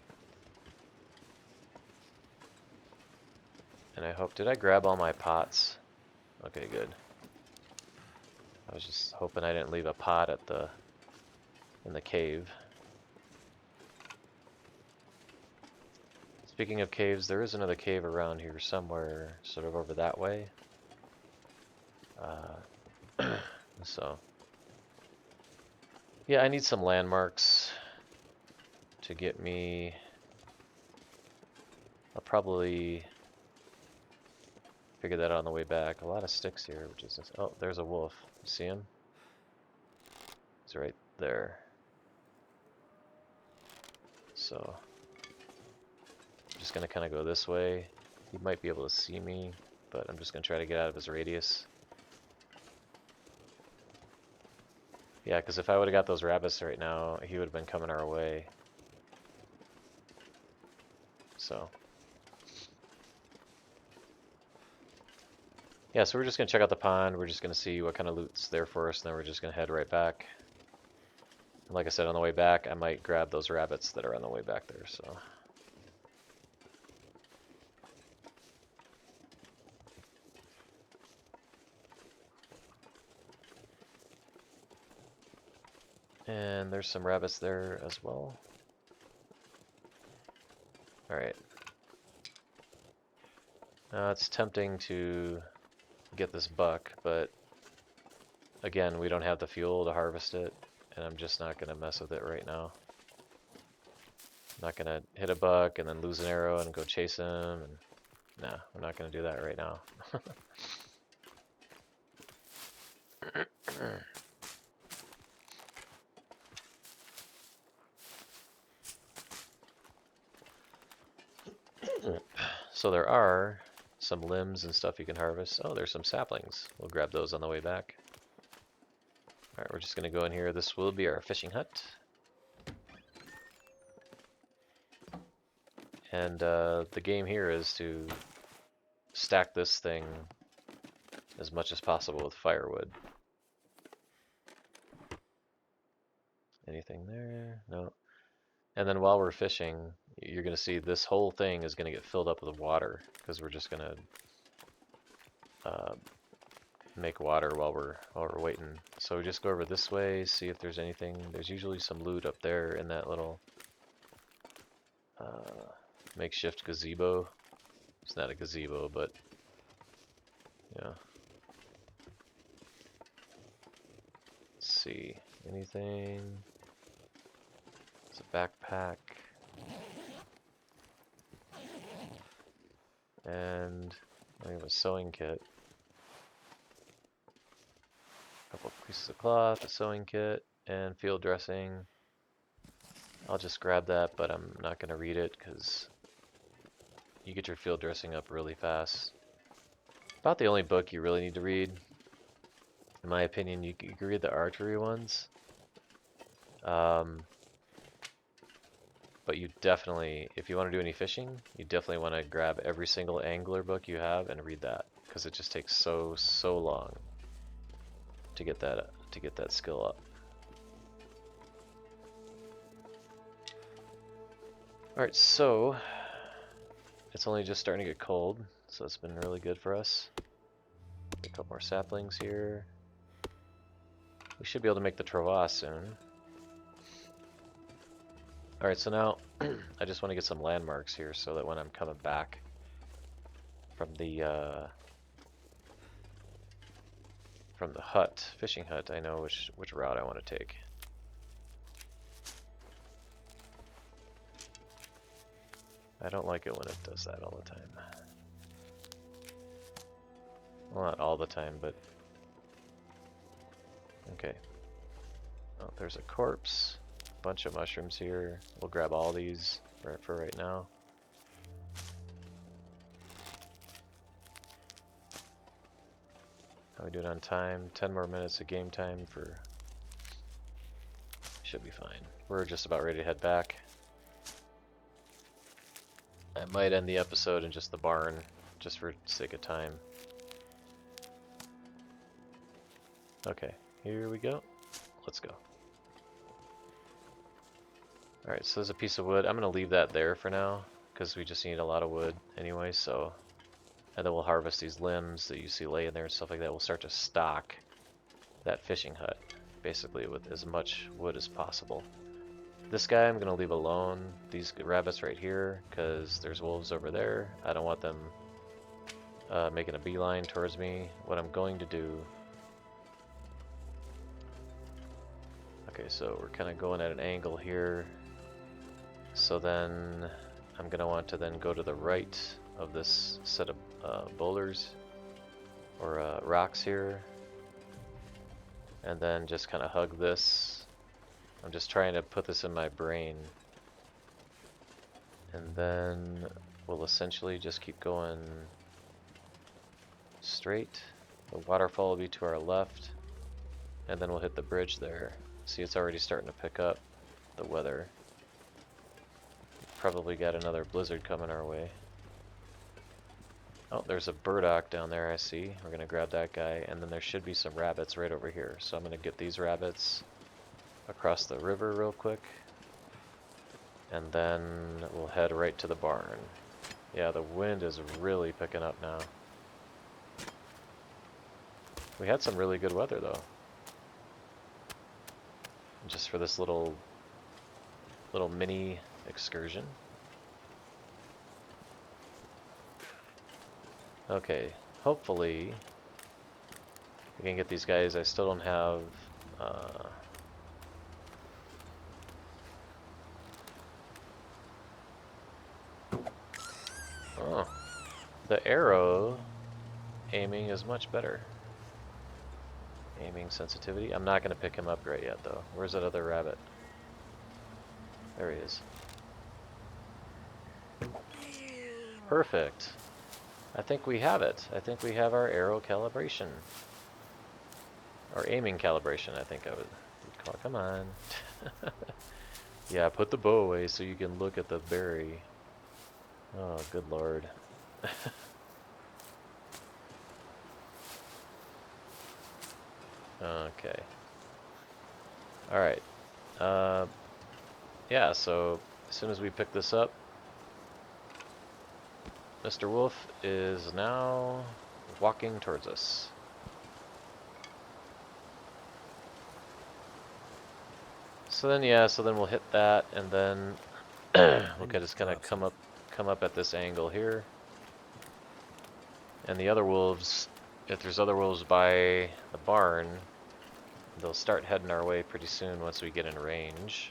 And I hope, did I grab all my pots? Okay, good. I was just hoping I didn't leave a pot at in the cave. Speaking of caves, there is another cave around here somewhere, sort of over that way. So, yeah, I need some landmarks to get me. I'll probably figure that out on the way back. A lot of sticks here, which is just, oh, there's a wolf. You see him? He's right there. So, I'm just gonna kind of go this way. He might be able to see me, but I'm just gonna try to get out of his radius. Yeah, because if I would have got those rabbits right now, he would have been coming our way. So. Yeah, so we're just going to check out the pond. We're just going to see what kind of loot's there for us, and then we're just going to head right back. And like I said, on the way back, I might grab those rabbits that are on the way back there, so. And there's some rabbits there as well. Alright. It's tempting to get this buck, but again, we don't have the fuel to harvest it, and I'm just not going to mess with it right now. I'm not going to hit a buck and then lose an arrow and go chase him, and nah, we're not going to do that right now. So there are some limbs and stuff you can harvest. Oh, there's some saplings. We'll grab those on the way back. Alright, we're just going to go in here. This will be our fishing hut. And the game here is to stack this thing as much as possible with firewood. Anything there? No. And then while we're fishing, you're going to see this whole thing is going to get filled up with water, because we're just going to make water while we're waiting. So we just go over this way, see if there's anything. There's usually some loot up there in that little makeshift gazebo. It's not a gazebo, but yeah. Let's see, anything. It's a backpack. And I have a sewing kit. A couple pieces of cloth, a sewing kit, and field dressing. I'll just grab that, but I'm not going to read it because you get your field dressing up really fast. About the only book you really need to read, in my opinion. You can read the archery ones. But you definitely, if you want to do any fishing, you definitely want to grab every single angler book you have and read that, because it just takes so long to get that skill up. Alright, so it's only just starting to get cold, so it's been really good for us. A couple more saplings here. We should be able to make the Trova soon. Alright, so now I just want to get some landmarks here so that when I'm coming back from the hut, fishing hut, I know which route I want to take. I don't like it when it does that all the time. Well, not all the time, but okay. Oh, there's a corpse, bunch of mushrooms here. We'll grab all these for right now. How we doing on time? 10 more minutes of game time for... Should be fine. We're just about ready to head back. I might end the episode in just the barn, just for sake of time. Okay, here we go. Let's go. Alright, so there's a piece of wood. I'm going to leave that there for now, because we just need a lot of wood anyway, so... And then we'll harvest these limbs that you see laying there and stuff like that. We'll start to stock that fishing hut, basically with as much wood as possible. This guy I'm going to leave alone. These rabbits right here, because there's wolves over there. I don't want them making a beeline towards me. What I'm going to do... Okay, so we're kind of going at an angle here. So then I'm going to want to then go to the right of this set of boulders or rocks here, and then just kind of hug this. I'm just trying to put this in my brain, and then we'll essentially just keep going straight. The waterfall will be to our left, and then we'll hit the bridge there. See, it's already starting to pick up the weather. Probably got another blizzard coming our way. Oh, there's a burdock down there, I see. We're going to grab that guy, and then there should be some rabbits right over here. So I'm going to get these rabbits across the river real quick, and then we'll head right to the barn. Yeah, the wind is really picking up now. We had some really good weather, though. Just for this little mini excursion. Okay, hopefully we can get these guys. I still don't have oh, the arrow aiming is much better. Aiming sensitivity. I'm not going to pick him up right yet, though. Where's that other rabbit? There he is. Perfect. I think we have it. I think we have our arrow calibration. Or aiming calibration, I think I would call it. Come on. Yeah, put the bow away so you can look at the berry. Oh, good lord. Okay. Alright. Yeah, so as soon as we pick this up, Mr. Wolf is now walking towards us. So then, yeah, we'll hit that, and then we'll just kind of come up at this angle here. And the other wolves, if there's other wolves by the barn, they'll start heading our way pretty soon once we get in range.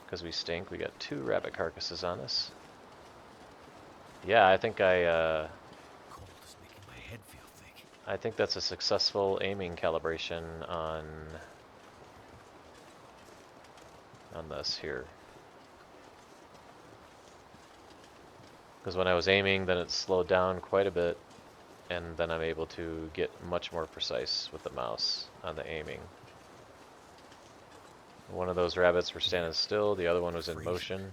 Because we stink. We got 2 rabbit carcasses on us. Yeah, I think Cold is making my head feel thick. I think that's a successful aiming calibration on this here. Because when I was aiming, then it slowed down quite a bit, and then I'm able to get much more precise with the mouse on the aiming. One of those rabbits were standing still, the other one was in motion.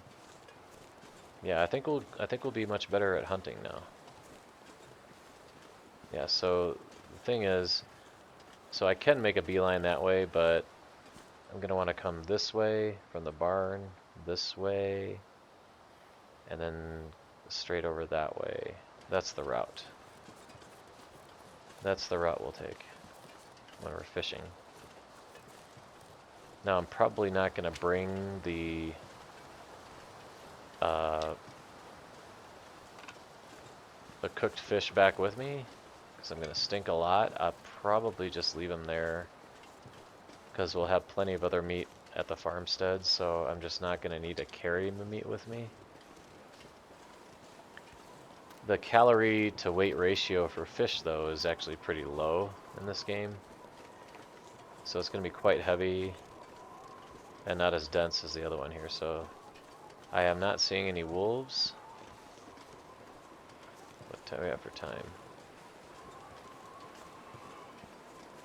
Yeah, I think we'll be much better at hunting now. Yeah, so the thing is, so I can make a beeline that way, but I'm gonna want to come this way from the barn, this way, and then straight over that way. That's the route. That's the route we'll take when we're fishing. Now I'm probably not gonna bring the the cooked fish back with me, because I'm going to stink a lot. I'll probably just leave them there, because we'll have plenty of other meat at the farmstead, so I'm just not going to need to carry the meat with me. The calorie to weight ratio for fish, though, is actually pretty low in this game. So it's going to be quite heavy and not as dense as the other one here. So I am not seeing any wolves. What time we have for time?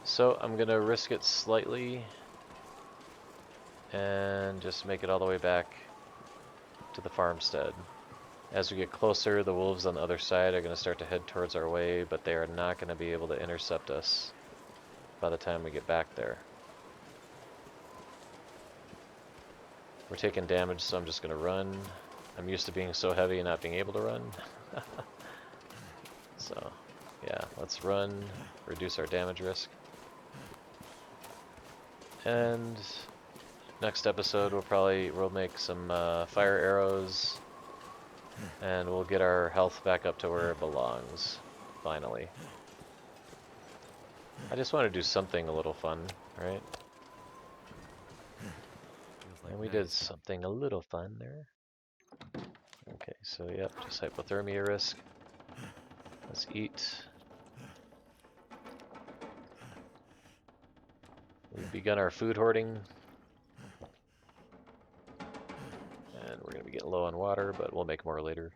So I'm going to risk it slightly and just make it all the way back to the farmstead. As we get closer, the wolves on the other side are going to start to head towards our way, but they are not going to be able to intercept us by the time we get back there. We're taking damage, so I'm just going to run. I'm used to being so heavy and not being able to run. So, yeah, let's run, reduce our damage risk. And next episode, we'll make some fire arrows, and we'll get our health back up to where it belongs, finally. I just want to do something a little fun, right? And we did something a little fun there. Okay, so yep, just hypothermia risk. Let's eat. We've begun our food hoarding. And we're going to be getting low on water, but we'll make more later.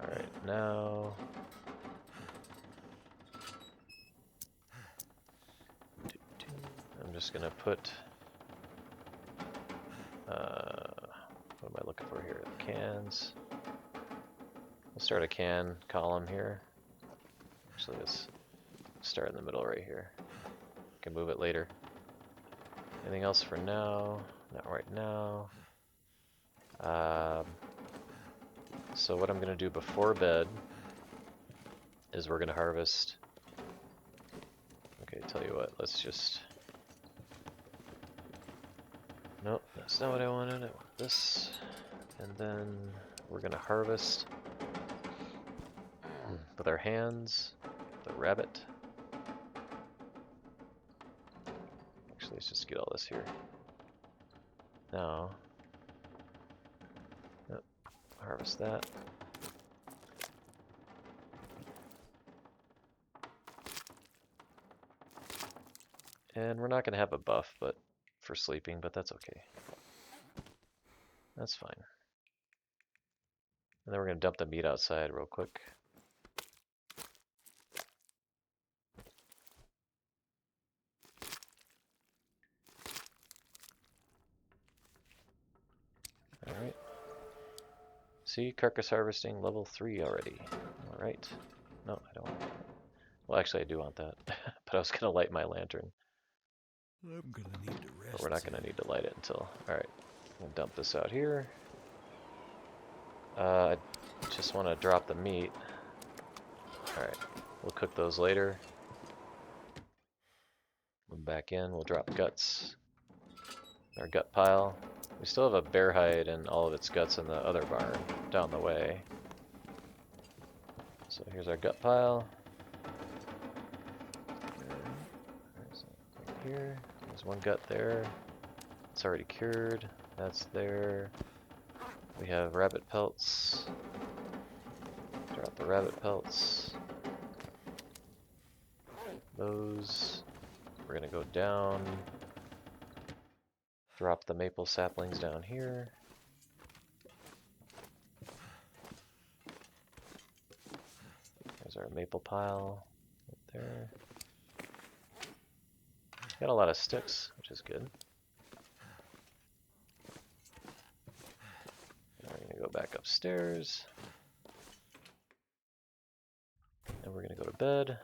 Alright, now... I'm just going to put... what am I looking for here? The cans. We'll start a can column here. Actually, let's start in the middle right here. Can move it later. Anything else for now? Not right now. So what I'm going to do before bed is we're going to harvest. Okay, tell you what, let's just... Nope, that's not what I wanted. I want this. And then we're going to harvest with our hands the rabbit. Actually, let's just get all this here. Now, yep, harvest that. And we're not going to have a buff for sleeping, but that's okay. That's fine. And then we're going to dump the meat outside real quick. Alright. See, carcass harvesting level 3 already. Alright. No, I don't want that. Well, actually, I do want that. But I was going to light my lantern. I'm gonna need to rest. But we're not going to need to light it until... Alright. We'll dump this out here. I just want to drop the meat. Alright. We'll cook those later. Move back in. We'll drop guts. Our gut pile. We still have a bear hide and all of its guts in the other barn down the way. So here's our gut pile. There's right here. There's one gut there. It's already cured. That's there. We have rabbit pelts. Drop the rabbit pelts. Those. We're gonna go down. Drop the maple saplings down here. There's our maple pile right there. Got a lot of sticks, which is good. Now we're gonna go back upstairs. And we're gonna go to bed.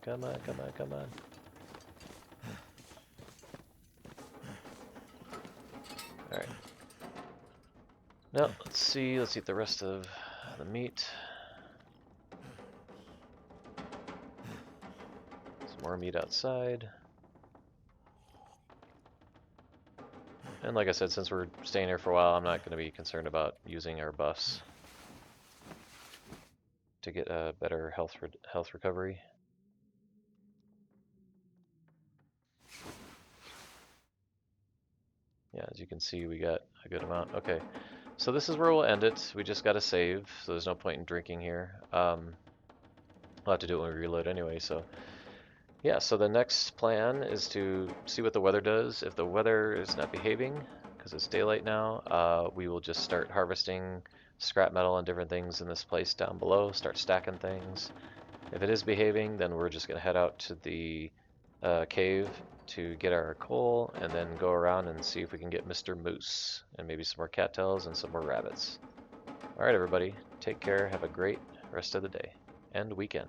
Come on, come on, come on. Alright. Now, let's see. Let's eat the rest of the meat. Some more meat outside. And like I said, since we're staying here for a while, I'm not going to be concerned about using our buffs to get a better health recovery. Yeah, as you can see, we got a good amount. Okay, so this is where we'll end it. We just got to save, so there's no point in drinking here. We'll have to do it when we reload anyway, so yeah, so the next plan is to see what the weather does. If the weather is not behaving, because it's daylight now, we will just start harvesting scrap metal and different things in this place down below, start stacking things. If it is behaving, then we're just going to head out to the cave to get our coal and then go around and see if we can get Mr. Moose and maybe some more cattails and some more rabbits. Alright everybody, take care, have a great rest of the day and weekend.